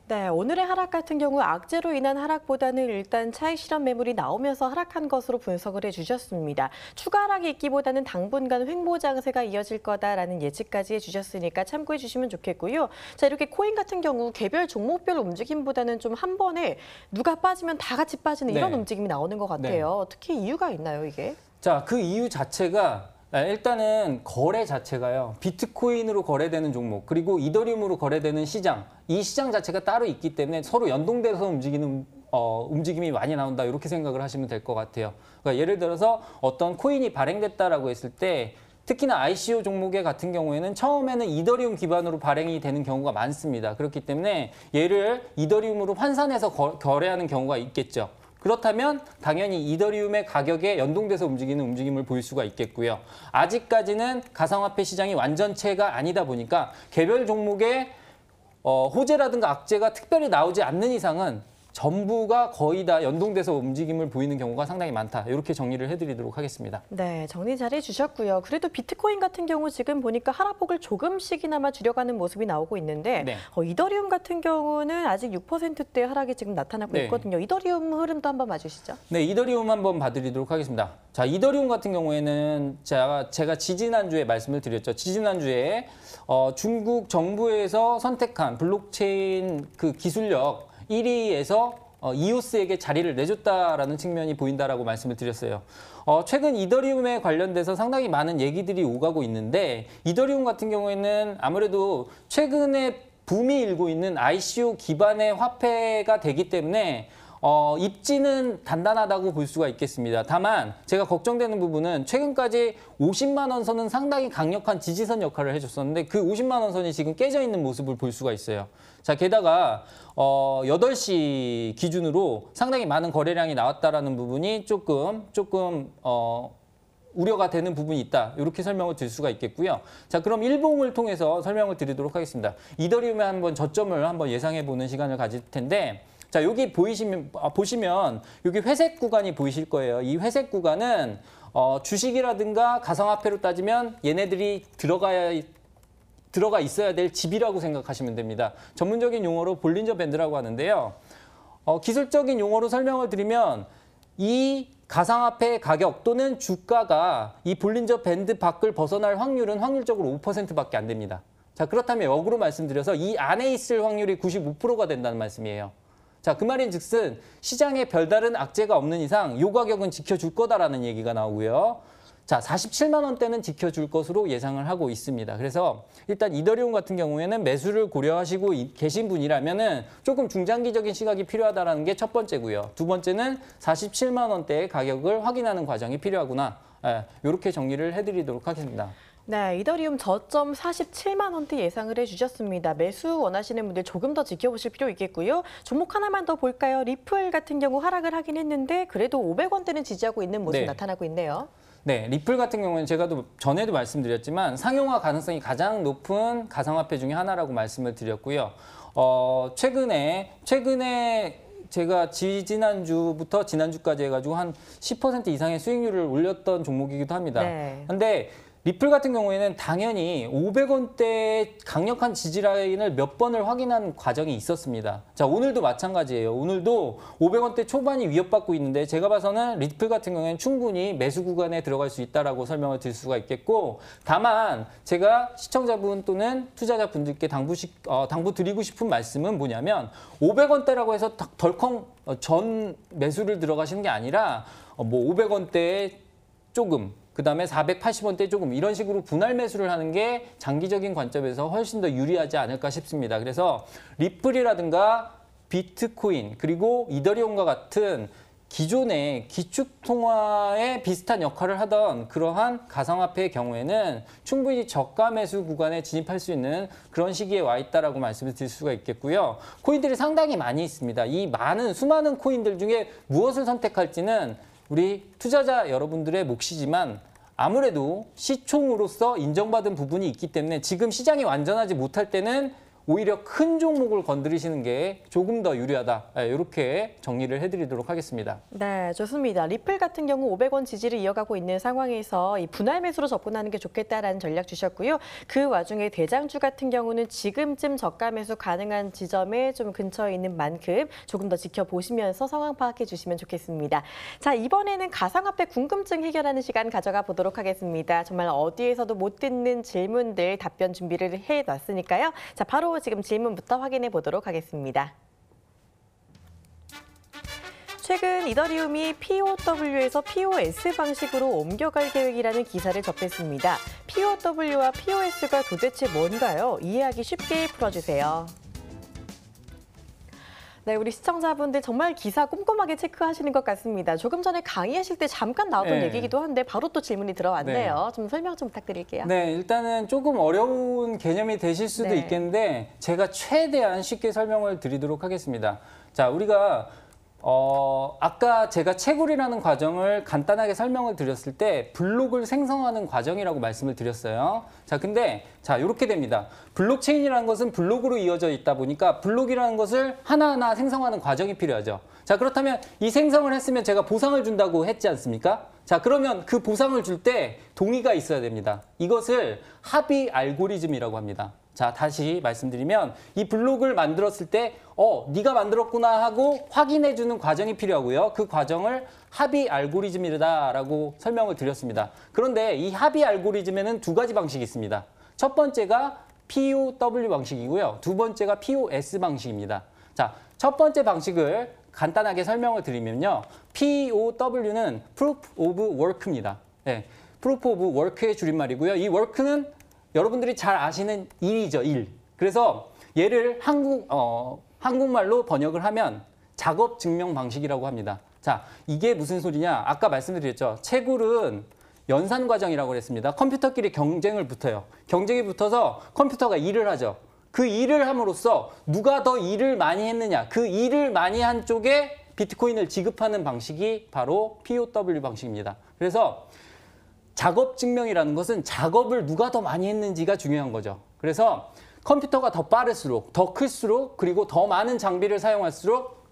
Speaker 1: 네, 오늘의 하락 같은 경우 악재로 인한 하락보다는 일단 차익 실현 매물이 나오면서 하락한 것으로 분석을 해주셨습니다. 추가 하락이 있기보다는 당분간 횡보 장세가 이어질 거다라는 예측까지 해주셨으니까 참고해 주시면 좋겠고요. 자, 이렇게 코인 같은 경우 개별 종목별 움직임보다는 좀 한 번에 누가 빠지면 다 같이 빠지는 이런 움직임이 나오는 것 같아요. 특히 이유가 있나요, 이게?
Speaker 2: 자, 그 이유 자체가 일단은 거래 자체가요. 비트코인으로 거래되는 종목 그리고 이더리움으로 거래되는 시장 이 시장 자체가 따로 있기 때문에 서로 연동돼서 움직이는 움직임이 많이 나온다 이렇게 생각을 하시면 될 것 같아요. 그러니까 예를 들어서 어떤 코인이 발행됐다라고 했을 때 특히나 ICO 종목의 같은 경우에는 처음에는 이더리움 기반으로 발행이 되는 경우가 많습니다. 그렇기 때문에 얘를 이더리움으로 환산해서 거래하는 경우가 있겠죠. 그렇다면 당연히 이더리움의 가격에 연동돼서 움직이는 움직임을 보일 수가 있겠고요. 아직까지는 가상화폐 시장이 완전체가 아니다 보니까 개별 종목의 호재라든가 악재가 특별히 나오지 않는 이상은 전부가 거의 다 연동돼서 움직임을 보이는 경우가 상당히 많다. 이렇게 정리를 해드리도록 하겠습니다.
Speaker 1: 네, 정리 잘 해주셨고요. 그래도 비트코인 같은 경우 지금 보니까 하락폭을 조금씩이나마 줄여가는 모습이 나오고 있는데 이더리움 같은 경우는 아직 6%대 하락이 지금 나타나고 있거든요. 이더리움 흐름도 한번 봐주시죠. 네,
Speaker 2: 이더리움 한번 봐드리도록 하겠습니다. 자, 이더리움 같은 경우에는 제가 지지난주에 말씀을 드렸죠. 지지난주에 중국 정부에서 선택한 블록체인 그 기술력 1위에서 이오스에게 자리를 내줬다라는 측면이 보인다라고 말씀을 드렸어요. 최근 이더리움에 관련돼서 상당히 많은 얘기들이 오가고 있는데 이더리움 같은 경우에는 아무래도 최근에 붐이 일고 있는 ICO 기반의 화폐가 되기 때문에 입지는 단단하다고 볼 수가 있겠습니다. 다만 제가 걱정되는 부분은 최근까지 50만 원 선은 상당히 강력한 지지선 역할을 해줬었는데 그 50만 원 선이 지금 깨져 있는 모습을 볼 수가 있어요. 자, 게다가 8시 기준으로 상당히 많은 거래량이 나왔다라는 부분이 조금 우려가 되는 부분이 있다. 이렇게 설명을 드릴 수가 있겠고요. 자, 그럼 일봉을 통해서 설명을 드리도록 하겠습니다. 이더리움에 한번 저점을 한번 예상해 보는 시간을 가질 텐데, 자, 여기 보시면 여기 회색 구간이 보이실 거예요. 이 회색 구간은 주식이라든가 가상화폐로 따지면 얘네들이 들어가 있어야 될 집이라고 생각하시면 됩니다. 전문적인 용어로 볼린저 밴드라고 하는데요. 기술적인 용어로 설명을 드리면 이 가상화폐 가격 또는 주가가 이 볼린저 밴드 밖을 벗어날 확률은 확률적으로 5%밖에 안 됩니다. 자, 그렇다면 역으로 말씀드려서 이 안에 있을 확률이 95%가 된다는 말씀이에요. 자, 그 말인즉슨 시장에 별다른 악재가 없는 이상 이 가격은 지켜줄 거다라는 얘기가 나오고요. 자, 47만 원대는 지켜줄 것으로 예상을 하고 있습니다. 그래서 일단 이더리움 같은 경우에는 매수를 고려하시고 계신 분이라면은 조금 중장기적인 시각이 필요하다는 게 첫 번째고요. 두 번째는 47만 원대의 가격을 확인하는 과정이 필요하구나. 이렇게 정리를 해드리도록 하겠습니다.
Speaker 1: 네, 이더리움 저점 47만 원대 예상을 해주셨습니다. 매수 원하시는 분들 조금 더 지켜보실 필요 있겠고요. 종목 하나만 더 볼까요? 리플 같은 경우 하락을 하긴 했는데 그래도 500원대는 지지하고 있는 모습 나타나고 있네요. 네,
Speaker 2: 리플 같은 경우는 제가 전에도 말씀드렸지만 상용화 가능성이 가장 높은 가상화폐 중에 하나라고 말씀을 드렸고요. 최근에 제가 지난주부터 지난주까지 해가지고 한 10% 이상의 수익률을 올렸던 종목이기도 합니다. 근데 리플 같은 경우에는 당연히 500원대의 강력한 지지 라인을 몇 번을 확인한 과정이 있었습니다. 자, 오늘도 마찬가지예요. 오늘도 500원대 초반이 위협받고 있는데 제가 봐서는 리플 같은 경우에는 충분히 매수 구간에 들어갈 수 있다라고 설명을 드릴 수가 있겠고, 다만 제가 시청자분 또는 투자자분들께 당부 드리고 싶은 말씀은 뭐냐면 500원대라고 해서 덜컹 전 매수를 들어가시는 게 아니라 500원대에 조금, 그다음에 480원대 조금 이런 식으로 분할 매수를 하는 게 장기적인 관점에서 훨씬 더 유리하지 않을까 싶습니다. 그래서 리플이라든가 비트코인 그리고 이더리움과 같은 기존의 기축통화에 비슷한 역할을 하던 그러한 가상화폐의 경우에는 충분히 저가 매수 구간에 진입할 수 있는 그런 시기에 와 있다라고 말씀을 드릴 수가 있겠고요. 코인들이 상당히 많이 있습니다. 이 수많은 코인들 중에 무엇을 선택할지는 우리 투자자 여러분들의 몫이지만 아무래도 시총으로서 인정받은 부분이 있기 때문에 지금 시장이 완전하지 못할 때는 오히려 큰 종목을 건드리시는 게 조금 더 유리하다. 이렇게 정리를 해드리도록 하겠습니다.
Speaker 1: 네, 좋습니다. 리플 같은 경우 500원 지지를 이어가고 있는 상황에서 이 분할 매수로 접근하는 게 좋겠다라는 전략 주셨고요. 그 와중에 대장주 같은 경우는 지금쯤 저가 매수 가능한 지점에 좀 근처에 있는 만큼 조금 더 지켜보시면서 상황 파악해 주시면 좋겠습니다. 자, 이번에는 가상화폐 궁금증 해결하는 시간 가져가 보도록 하겠습니다. 정말 어디에서도 못 듣는 질문들 답변 준비를 해놨으니까요. 자, 바로 지금 질문부터 확인해 보도록 하겠습니다. 최근 이더리움이 POW에서 POS 방식으로 옮겨갈 계획이라는 기사를 접했습니다. POW와 POS가 도대체 뭔가요? 이해하기 쉽게 풀어주세요. 네, 우리 시청자분들 정말 기사 꼼꼼하게 체크하시는 것 같습니다. 조금 전에 강의하실 때 잠깐 나왔던 얘기이기도 한데 바로 또 질문이 들어왔네요. 좀 설명 좀 부탁드릴게요.
Speaker 2: 네, 일단은 조금 어려운 개념이 되실 수도 있겠는데 제가 최대한 쉽게 설명을 드리도록 하겠습니다. 자, 우리가 아까 제가 채굴이라는 과정을 간단하게 설명을 드렸을 때 블록을 생성하는 과정이라고 말씀을 드렸어요. 자, 근데 이렇게 됩니다. 블록체인이라는 것은 블록으로 이어져 있다 보니까 블록이라는 것을 하나하나 생성하는 과정이 필요하죠. 자, 그렇다면 이 생성을 했으면 제가 보상을 준다고 했지 않습니까? 자, 그러면 그 보상을 줄 때 동의가 있어야 됩니다. 이것을 합의 알고리즘이라고 합니다. 자, 다시 말씀드리면 이 블록을 만들었을 때 네가 만들었구나 하고 확인해주는 과정이 필요하고요. 그 과정을 합의 알고리즘이다라고 설명을 드렸습니다. 그런데 이 합의 알고리즘에는 두 가지 방식이 있습니다. 첫 번째가 POW 방식이고요. 두 번째가 POS 방식입니다. 자, 첫 번째 방식을 간단하게 설명을 드리면요. POW는 Proof of Work입니다. 네, Proof of Work의 줄임말이고요. 이 work는 여러분들이 잘 아시는 일이죠, 일. 그래서 얘를 한국말로 번역을 하면 작업 증명 방식이라고 합니다. 자, 이게 무슨 소리냐? 아까 말씀드렸죠. 채굴은 연산 과정이라고 그랬습니다. 컴퓨터끼리 경쟁을 붙어요. 경쟁이 붙어서 컴퓨터가 일을 하죠. 그 일을 함으로써 누가 더 일을 많이 했느냐, 그 일을 많이 한 쪽에 비트코인을 지급하는 방식이 바로 POW 방식입니다. 그래서 작업 증명이라는 것은 작업을 누가 더 많이 했는지가 중요한 거죠. 그래서 컴퓨터가 더 빠를수록, 더 클수록, 그리고 더 많은 장비를 사용할수록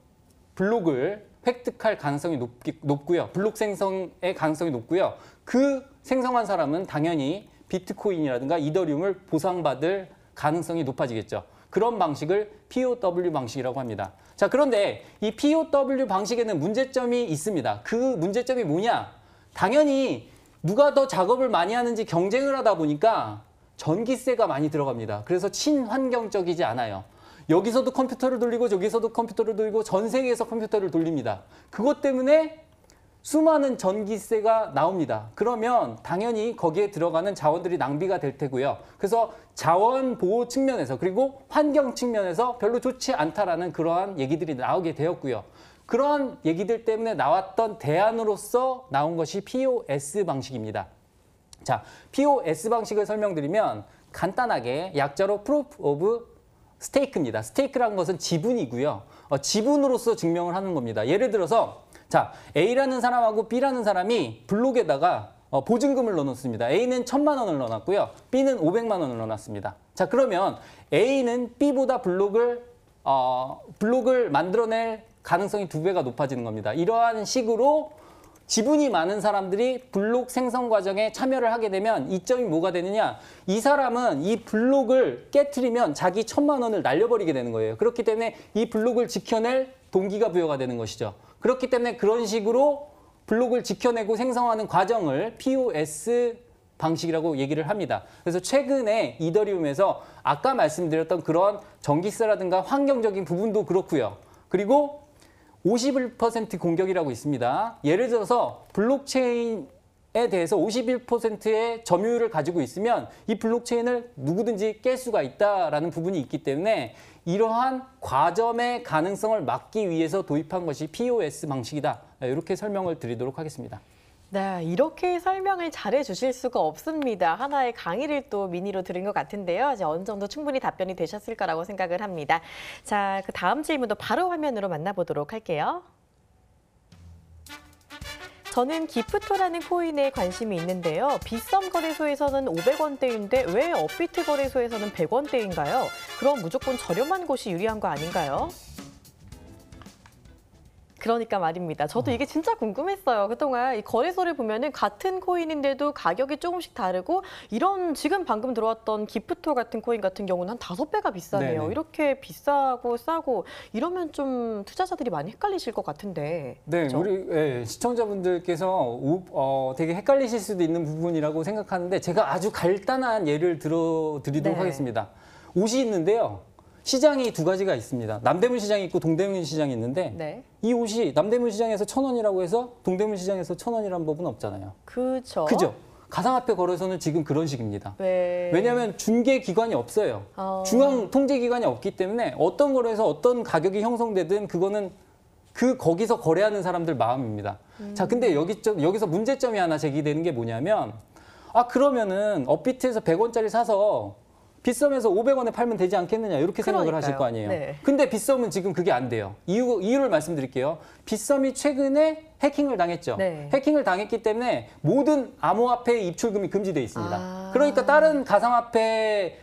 Speaker 2: 블록을 획득할 가능성이 높고요. 블록 생성의 가능성이 높고요. 그 생성한 사람은 당연히 비트코인이라든가 이더리움을 보상받을 가능성이 높아지겠죠. 그런 방식을 POW 방식이라고 합니다. 자, 그런데 이 POW 방식에는 문제점이 있습니다. 그 문제점이 뭐냐? 당연히 누가 더 작업을 많이 하는지 경쟁을 하다 보니까 전기세가 많이 들어갑니다. 그래서 친환경적이지 않아요. 여기서도 컴퓨터를 돌리고 저기서도 컴퓨터를 돌리고 전 세계에서 컴퓨터를 돌립니다. 그것 때문에 수많은 전기세가 나옵니다. 그러면 당연히 거기에 들어가는 자원들이 낭비가 될 테고요. 그래서 자원 보호 측면에서 그리고 환경 측면에서 별로 좋지 않다라는 그러한 얘기들이 나오게 되었고요. 그러한 얘기들 때문에 나왔던 대안으로서 나온 것이 POS 방식입니다. 자, POS 방식을 설명드리면 간단하게 약자로 Proof of Stake입니다. Stake라는 것은 지분이고요. 지분으로서 증명을 하는 겁니다. 예를 들어서 자, A라는 사람하고 B라는 사람이 블록에다가 보증금을 넣어놓습니다. A는 1,000만 원을 넣어놨고요. B는 500만 원을 넣어놨습니다. 자, 그러면 A는 B보다 블록을 만들어낼 가능성이 2배가 높아지는 겁니다. 이러한 식으로 지분이 많은 사람들이 블록 생성 과정에 참여를 하게 되면 이점이 뭐가 되느냐? 이 사람은 이 블록을 깨트리면 자기 1,000만 원을 날려버리게 되는 거예요. 그렇기 때문에 이 블록을 지켜낼 동기가 부여가 되는 것이죠. 그렇기 때문에 그런 식으로 블록을 지켜내고 생성하는 과정을 POS 방식이라고 얘기를 합니다. 그래서 최근에 이더리움에서 아까 말씀드렸던 그런 전기세라든가 환경적인 부분도 그렇고요. 그리고 51% 공격이라고 있습니다. 예를 들어서 블록체인에 대해서 51%의 점유율을 가지고 있으면 이 블록체인을 누구든지 깰 수가 있다라는 부분이 있기 때문에 이러한 과점의 가능성을 막기 위해서 도입한 것이 POS 방식이다. 이렇게 설명을 드리도록 하겠습니다.
Speaker 1: 네, 이렇게 설명을 잘해 주실 수가 없습니다. 하나의 강의를 또 미니로 들은 것 같은데요. 이제 어느 정도 충분히 답변이 되셨을 거라고 생각을 합니다. 자, 그 다음 질문도 바로 화면으로 만나보도록 할게요. 저는 기프토라는 코인에 관심이 있는데요. 빗썸 거래소에서는 500원대인데 왜 업비트 거래소에서는 100원대인가요? 그럼 무조건 저렴한 곳이 유리한 거 아닌가요? 그러니까 말입니다. 저도 이게 진짜 궁금했어요. 그동안 이 거래소를 보면은 같은 코인인데도 가격이 조금씩 다르고 이런 지금 방금 들어왔던 기프토 같은 코인 같은 경우는 한 5배가 비싸네요.
Speaker 2: 네네.
Speaker 1: 이렇게 비싸고 싸고 이러면 좀 투자자들이 많이 헷갈리실 것 같은데.
Speaker 2: 네,
Speaker 1: 그렇죠?
Speaker 2: 우리 시청자분들께서 되게 헷갈리실 수도 있는 부분이라고 생각하는데 제가 아주 간단한 예를 들어드리도록
Speaker 1: 네.
Speaker 2: 하겠습니다. 옷이 있는데요. 시장이 두 가지가 있습니다. 남대문 시장이 있고 동대문 시장이 있는데
Speaker 1: 네.
Speaker 2: 이 옷이 남대문 시장에서 1,000원이라고 해서 동대문 시장에서 1,000원이라는 법은 없잖아요.
Speaker 1: 그렇죠.
Speaker 2: 그죠? 가상화폐 거래소는 지금 그런 식입니다.
Speaker 1: 네.
Speaker 2: 왜냐하면 중개 기관이 없어요. 중앙 통제 기관이 없기 때문에 어떤 거래소 어떤 가격이 형성되든 그거는 거기서 거래하는 사람들 마음입니다. 자, 근데 여기서 문제점이 하나 제기되는 게 뭐냐면 그러면은 업비트에서 100원짜리 사서 빗썸에서 500원에 팔면 되지 않겠느냐 이렇게 생각을 하실 거 아니에요.
Speaker 1: 네.
Speaker 2: 근데 빗썸은 지금 그게 안 돼요. 이유를 말씀드릴게요. 빗썸이 최근에 해킹을 당했죠.
Speaker 1: 네.
Speaker 2: 해킹을 당했기 때문에 모든 암호화폐 입출금이 금지돼 있습니다. 그러니까 다른 가상화폐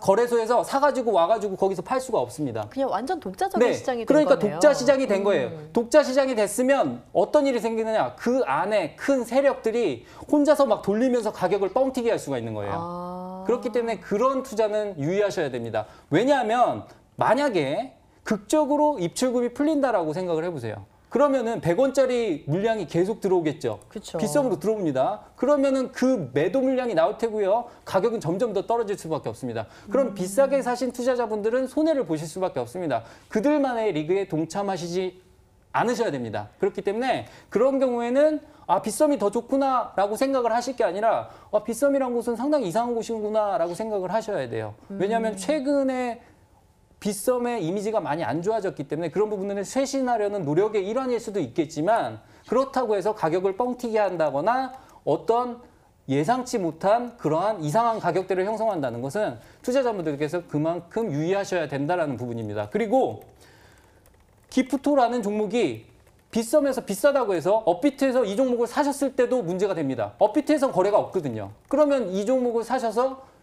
Speaker 2: 거래소에서 사가지고 와가지고 거기서 팔 수가 없습니다.
Speaker 1: 그냥 완전 독자적인 시장이 된
Speaker 2: 그러니까
Speaker 1: 거네요.
Speaker 2: 독자 시장이 된 거예요. 독자 시장이 됐으면 어떤 일이 생기느냐. 그 안에 큰 세력들이 혼자서 막 돌리면서 가격을 뻥튀기 할 수가 있는 거예요. 그렇기 때문에 그런 투자는 유의하셔야 됩니다. 왜냐하면 만약에 극적으로 입출금이 풀린다라고 생각을 해보세요. 그러면은 100원짜리 물량이 계속 들어오겠죠.
Speaker 1: 그쵸.
Speaker 2: 빗썸으로 들어옵니다. 그러면은 그 매도 물량이 나올 테고요. 가격은 점점 더 떨어질 수밖에 없습니다. 그럼 비싸게 사신 투자자분들은 손해를 보실 수밖에 없습니다. 그들만의 리그에 동참하시지 않으셔야 됩니다. 그렇기 때문에 그런 경우에는 빗썸이 더 좋구나라고 생각을 하실 게 아니라 빗썸이란 곳은 상당히 이상한 곳이구나라고 생각을 하셔야 돼요. 왜냐하면 최근에 빗썸의 이미지가 많이 안 좋아졌기 때문에 그런 부분을 쇄신하려는 노력의 일환일 수도 있겠지만 그렇다고 해서 가격을 뻥튀기 한다거나 어떤 예상치 못한 그러한 이상한 가격대를 형성한다는 것은 투자자분들께서 그만큼 유의하셔야 된다는 부분입니다. 그리고 기프토라는 종목이 빗썸에서 비싸다고 해서 업비트에서 이 종목을 사셨을 때도 문제가 됩니다. 업비트에서 거래가 없거든요. 그러면 이 종목을 사셔서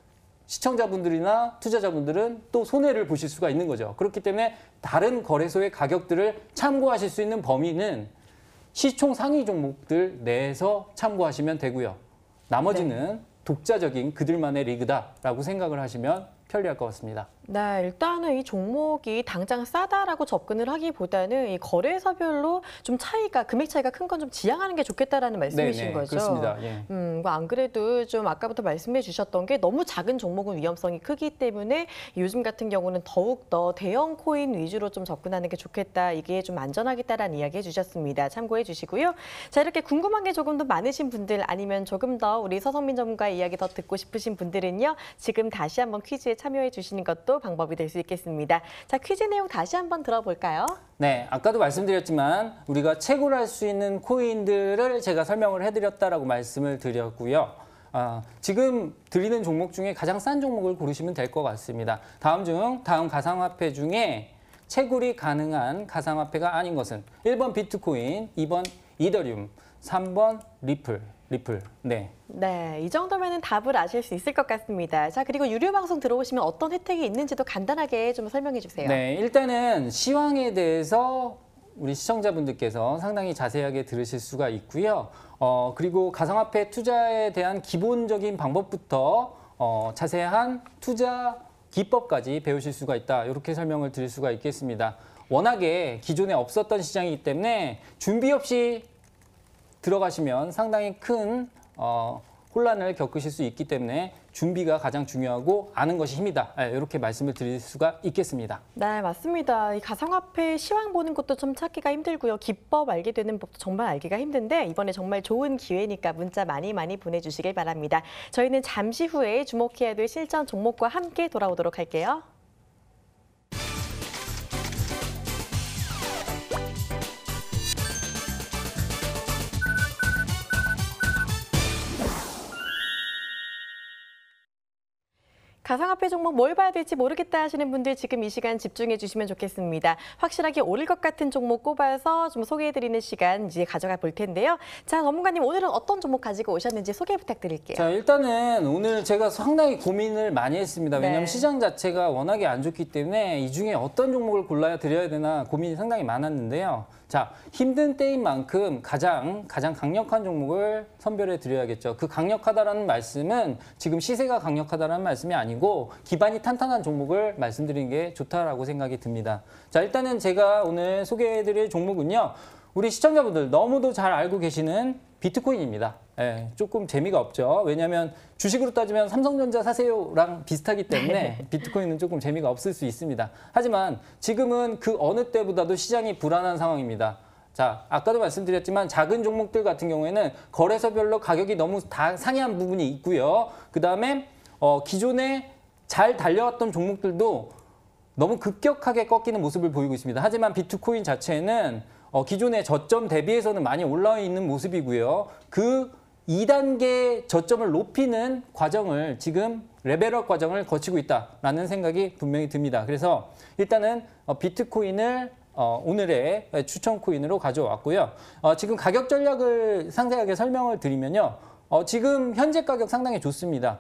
Speaker 2: 시청자분들이나 투자자분들은 또 손해를 보실 수가 있는 거죠. 그렇기 때문에 다른 거래소의 가격들을 참고하실 수 있는 범위는 시총 상위 종목들 내에서 참고하시면 되고요. 나머지는 독자적인 그들만의 리그다라고 생각을 하시면 편리할 것 같습니다.
Speaker 1: 네, 일단은 이 종목이 당장 싸다라고 접근을 하기보다는 이 거래소별로 좀 차이가, 금액 차이가 큰 건 좀 지양하는 게 좋겠다라는 말씀이신
Speaker 2: 네네,
Speaker 1: 거죠.
Speaker 2: 그렇습니다. 예.
Speaker 1: 안 그래도 좀 아까부터 말씀해 주셨던 게 너무 작은 종목은 위험성이 크기 때문에 요즘 같은 경우는 더욱더 대형 코인 위주로 좀 접근하는 게 좋겠다. 이게 좀 안전하겠다라는 이야기 해주셨습니다. 참고해 주시고요. 자, 이렇게 궁금한 게 조금 더 많으신 분들 아니면 조금 더 우리 서성민 전문가의 이야기 더 듣고 싶으신 분들은요. 지금 다시 한번 퀴즈에 참여해 주시는 것도 방법이 될 수 있겠습니다. 자, 퀴즈 내용 다시 한번 들어볼까요?
Speaker 2: 네, 아까도 말씀드렸지만 우리가 채굴할 수 있는 코인들을 제가 설명을 해드렸다라고 말씀을 드렸고요. 지금 드리는 종목 중에 가장 싼 종목을 고르시면 될 것 같습니다. 다음 가상화폐 중에 채굴이 가능한 가상화폐가 아닌 것은 1번 비트코인, 2번 이더리움, 3번 리플. 네.
Speaker 1: 네, 이 정도면은 답을 아실 수 있을 것 같습니다. 자, 그리고 유료 방송 들어오시면 어떤 혜택이 있는지도 간단하게 좀 설명해 주세요.
Speaker 2: 네, 일단은 시황에 대해서 우리 시청자분들께서 상당히 자세하게 들으실 수가 있고요. 그리고 가상화폐 투자에 대한 기본적인 방법부터 자세한 투자 기법까지 배우실 수가 있다. 이렇게 설명을 드릴 수가 있겠습니다. 워낙에 기존에 없었던 시장이기 때문에 준비 없이 들어가시면 상당히 큰 혼란을 겪으실 수 있기 때문에 준비가 가장 중요하고 아는 것이 힘이다. 이렇게 말씀을 드릴 수가 있겠습니다.
Speaker 1: 네, 맞습니다. 이 가상화폐 시황 보는 것도 좀 찾기가 힘들고요. 기법 알게 되는 법도 정말 알기가 힘든데 이번에 정말 좋은 기회니까 문자 많이 보내주시길 바랍니다. 저희는 잠시 후에 주목해야 될 실전 종목과 함께 돌아오도록 할게요. 가상화폐 종목 뭘 봐야 될지 모르겠다 하시는 분들 지금 이 시간 집중해 주시면 좋겠습니다. 확실하게 오를 것 같은 종목 꼽아서 좀 소개해드리는 시간 이제 가져가 볼 텐데요. 자, 전문가님 오늘은 어떤 종목 가지고 오셨는지 소개 부탁드릴게요.
Speaker 2: 자, 일단은 오늘 제가 상당히 고민을 많이 했습니다. 왜냐하면
Speaker 1: 네.
Speaker 2: 시장 자체가 워낙에 안 좋기 때문에 이 중에 어떤 종목을 골라야 드려야 되나 고민이 상당히 많았는데요. 자, 힘든 때인 만큼 가장 강력한 종목을 선별해 드려야겠죠. 그 강력하다라는 말씀은 지금 시세가 강력하다라는 말씀이 아니고 기반이 탄탄한 종목을 말씀드리는 게 좋다라고 생각이 듭니다. 자, 일단은 제가 오늘 소개해 드릴 종목은요. 우리 시청자분들 너무도 잘 알고 계시는 비트코인입니다. 조금 재미가 없죠. 왜냐하면 주식으로 따지면 삼성전자 사세요랑 비슷하기 때문에 비트코인은 조금 재미가 없을 수 있습니다. 하지만 지금은 그 어느 때보다도 시장이 불안한 상황입니다. 자, 아까도 말씀드렸지만 작은 종목들 같은 경우에는 거래소별로 가격이 너무 다 상이한 부분이 있고요. 그다음에 기존에 잘 달려왔던 종목들도 너무 급격하게 꺾이는 모습을 보이고 있습니다. 하지만 비트코인 자체는 기존의 저점 대비해서는 많이 올라와 있는 모습이고요. 그 2단계 저점을 높이는 과정을 지금 레벨업 과정을 거치고 있다라는 생각이 분명히 듭니다. 그래서 일단은 비트코인을 오늘의 추천 코인으로 가져왔고요. 지금 가격 전략을 상세하게 설명을 드리면요. 지금 현재 가격 상당히 좋습니다.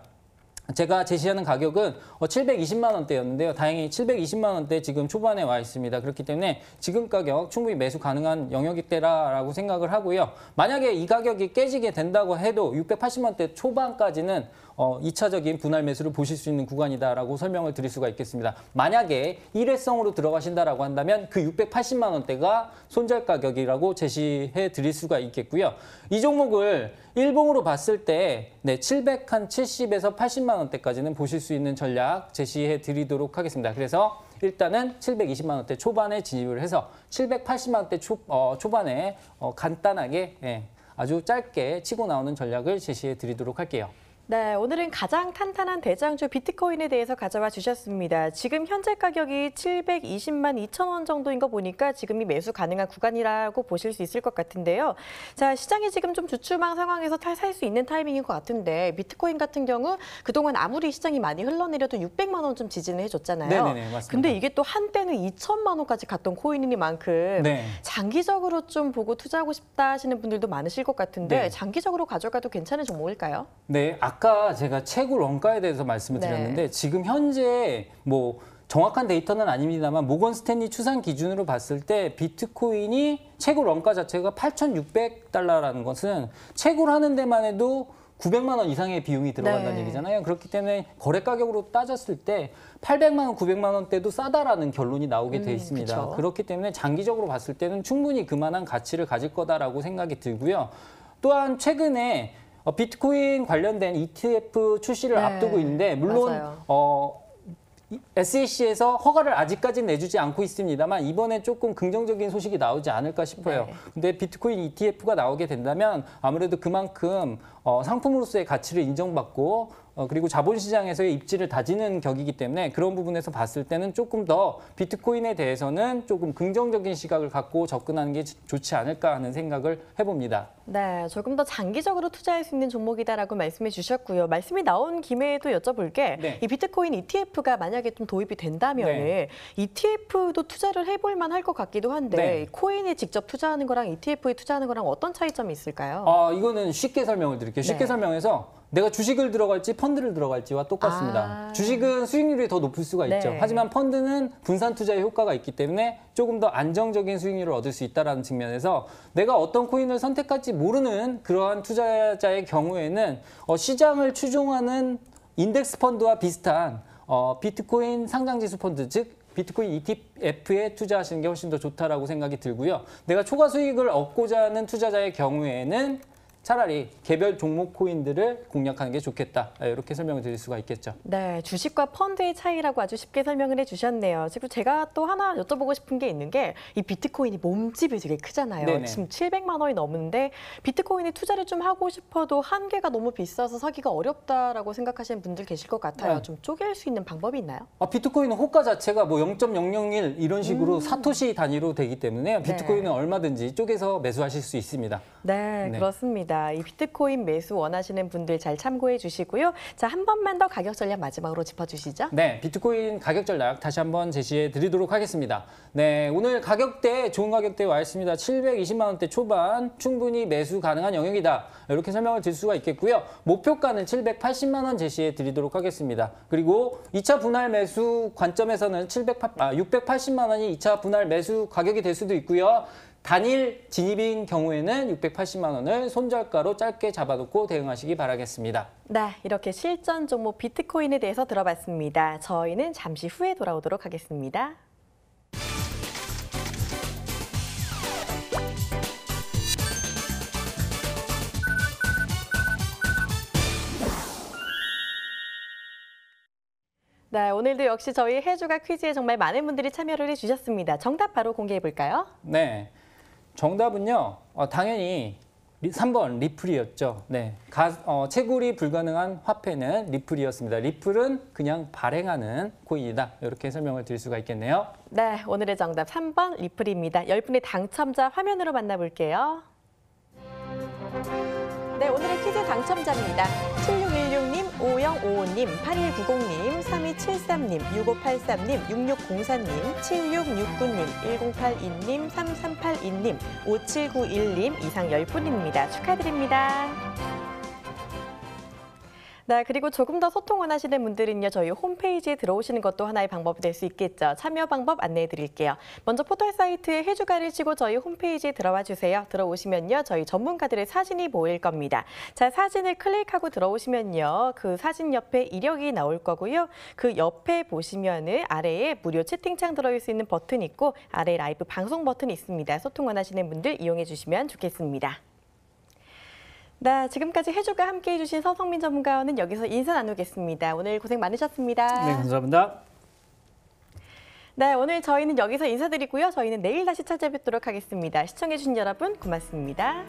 Speaker 2: 제가 제시하는 가격은 720만 원대였는데요. 다행히 720만 원대 지금 초반에 와 있습니다. 그렇기 때문에 지금 가격 충분히 매수 가능한 영역이다라고 생각을 하고요. 만약에 이 가격이 깨지게 된다고 해도 680만 원대 초반까지는 2차적인 분할 매수를 보실 수 있는 구간이다라고 설명을 드릴 수가 있겠습니다. 만약에 일회성으로 들어가신다라고 한다면 그 680만 원대가 손절 가격이라고 제시해 드릴 수가 있겠고요. 이 종목을 일봉으로 봤을 때 770에서 80만 원대까지는 보실 수 있는 전략 제시해 드리도록 하겠습니다. 그래서 일단은 720만 원대 초반에 진입을 해서 780만 원대 초반에 간단하게 아주 짧게 치고 나오는 전략을 제시해 드리도록 할게요.
Speaker 1: 네, 오늘은 가장 탄탄한 대장주 비트코인에 대해서 가져와 주셨습니다. 지금 현재 가격이 720만 2천 원 정도인 거 보니까 지금이 매수 가능한 구간이라고 보실 수 있을 것 같은데요. 자, 시장이 지금 좀 주춤한 상황에서 살 수 있는 타이밍인 것 같은데 비트코인 같은 경우 그동안 아무리 시장이 많이 흘러내려도 600만 원 좀 지지는 해줬잖아요.
Speaker 2: 네네네, 맞습니다.
Speaker 1: 근데 이게 또 한때는 2천만 원까지 갔던 코인이니만큼
Speaker 2: 네.
Speaker 1: 장기적으로 좀 보고 투자하고 싶다 하시는 분들도 많으실 것 같은데
Speaker 2: 네.
Speaker 1: 장기적으로 가져가도 괜찮은 종목일까요?
Speaker 2: 네, 아까 제가 채굴 원가에 대해서 말씀을
Speaker 1: 네.
Speaker 2: 드렸는데 지금 현재 뭐 정확한 데이터는 아닙니다만 모건 스탠리 추산 기준으로 봤을 때 비트코인이 채굴 원가 자체가 8,600달러라는 것은 채굴하는 데만 해도 900만 원 이상의 비용이 들어간다는
Speaker 1: 네.
Speaker 2: 얘기잖아요. 그렇기 때문에 거래 가격으로 따졌을 때 800만 원, 900만 원대도 싸다라는 결론이 나오게 돼 있습니다.
Speaker 1: 그쵸.
Speaker 2: 그렇기 때문에 장기적으로 봤을 때는 충분히 그만한 가치를 가질 거다라고 생각이 들고요. 또한 최근에 비트코인 관련된 ETF 출시를
Speaker 1: 네,
Speaker 2: 앞두고 있는데 물론
Speaker 1: 맞아요.
Speaker 2: SEC에서 허가를 아직까지 내주지 않고 있습니다만 이번에 조금 긍정적인 소식이 나오지 않을까 싶어요.
Speaker 1: 네.
Speaker 2: 근데 비트코인 ETF가 나오게 된다면 아무래도 그만큼 상품으로서의 가치를 인정받고 그리고 자본시장에서의 입지를 다지는 격이기 때문에 그런 부분에서 봤을 때는 조금 더 비트코인에 대해서는 조금 긍정적인 시각을 갖고 접근하는 게 좋지 않을까 하는 생각을 해봅니다.
Speaker 1: 네, 조금 더 장기적으로 투자할 수 있는 종목이다라고 말씀해 주셨고요. 말씀이 나온 김에도 여쭤볼 게
Speaker 2: 네.
Speaker 1: 이 비트코인 ETF가 만약에 좀 도입이 된다면
Speaker 2: 네.
Speaker 1: ETF도 투자를 해볼 만할 것 같기도 한데
Speaker 2: 네.
Speaker 1: 코인에 직접 투자하는 거랑 ETF에 투자하는 거랑 어떤 차이점이 있을까요?
Speaker 2: 이거는 쉽게 설명을 드릴게요. 쉽게
Speaker 1: 네.
Speaker 2: 설명해서 내가 주식을 들어갈지 펀드를 들어갈지와 똑같습니다.
Speaker 1: 아.
Speaker 2: 주식은 수익률이 더 높을 수가 있죠.
Speaker 1: 네.
Speaker 2: 하지만 펀드는 분산 투자의 효과가 있기 때문에 조금 더 안정적인 수익률을 얻을 수 있다는 측면에서 내가 어떤 코인을 선택할지 모르는 그러한 투자자의 경우에는 시장을 추종하는 인덱스 펀드와 비슷한 비트코인 상장지수 펀드, 즉 비트코인 ETF에 투자하시는 게 훨씬 더 좋다라고 생각이 들고요. 내가 초과 수익을 얻고자 하는 투자자의 경우에는 차라리 개별 종목 코인들을 공략하는 게 좋겠다. 이렇게 설명을 드릴 수가 있겠죠.
Speaker 1: 네, 주식과 펀드의 차이라고 아주 쉽게 설명을 해주셨네요. 그리고 제가 또 하나 여쭤보고 싶은 게 있는 게 이 비트코인이 몸집이 되게 크잖아요.
Speaker 2: 네네.
Speaker 1: 지금 700만 원이 넘는데 비트코인에 투자를 좀 하고 싶어도 한계가 너무 비싸서 사기가 어렵다라고 생각하시는 분들 계실 것 같아요.
Speaker 2: 네.
Speaker 1: 좀 쪼갤 수 있는 방법이 있나요?
Speaker 2: 비트코인은 호가 자체가 뭐 0.001 이런 식으로 사토시 단위로 되기 때문에 비트코인은 얼마든지 쪼개서 매수하실 수 있습니다.
Speaker 1: 네,
Speaker 2: 네.
Speaker 1: 그렇습니다. 이 비트코인 매수 원하시는 분들 잘 참고해 주시고요. 자, 한 번만 더 가격 전략 마지막으로 짚어주시죠.
Speaker 2: 네, 비트코인 가격 전략 다시 한번 제시해 드리도록 하겠습니다. 네, 오늘 가격대 좋은 가격대에 와 있습니다. 720만 원대 초반 충분히 매수 가능한 영역이다. 이렇게 설명을 드릴 수가 있겠고요. 목표가는 780만 원 제시해 드리도록 하겠습니다. 그리고 2차 분할 매수 관점에서는 680만 원이 2차 분할 매수 가격이 될 수도 있고요. 단일 진입인 경우에는 680만 원을 손절가로 짧게 잡아놓고 대응하시기 바라겠습니다.
Speaker 1: 네, 이렇게 실전 종목 비트코인에 대해서 들어봤습니다. 저희는 잠시 후에 돌아오도록 하겠습니다. 네, 오늘도 역시 저희 해주가 퀴즈에 정말 많은 분들이 참여를 해주셨습니다. 정답 바로 공개해 볼까요?
Speaker 2: 네, 정답은요. 당연히 3번 리플이었죠. 네, 채굴이 불가능한 화폐는 리플이었습니다. 리플은 그냥 발행하는 코인이다. 이렇게 설명을 드릴 수가 있겠네요.
Speaker 1: 네, 오늘의 정답 3번 리플입니다. 10분의 당첨자 화면으로 만나볼게요. 네, 오늘의 퀴즈 당첨자입니다. 7616님, 5055님, 8190님, 3273님, 6583님, 6604님, 7669님, 1082님, 3382님, 5791님 이상 10분입니다. 축하드립니다. 네, 그리고 조금 더 소통 원하시는 분들은요, 저희 홈페이지에 들어오시는 것도 하나의 방법이 될 수 있겠죠. 참여 방법 안내해 드릴게요. 먼저 포털 사이트에 해주가를 치고 저희 홈페이지에 들어와 주세요. 들어오시면요, 저희 전문가들의 사진이 보일 겁니다. 자, 사진을 클릭하고 들어오시면요, 그 사진 옆에 이력이 나올 거고요. 그 옆에 보시면은 아래에 무료 채팅창 들어올 수 있는 버튼 있고 아래에 라이브 방송 버튼이 있습니다. 소통 원하시는 분들 이용해 주시면 좋겠습니다. 네, 지금까지 해주가 함께해 주신 서성민 전문가와는 여기서 인사 나누겠습니다. 오늘 고생 많으셨습니다.
Speaker 2: 네, 감사합니다.
Speaker 1: 네, 오늘 저희는 여기서 인사드리고요. 저희는 내일 다시 찾아뵙도록 하겠습니다. 시청해 주신 여러분 고맙습니다.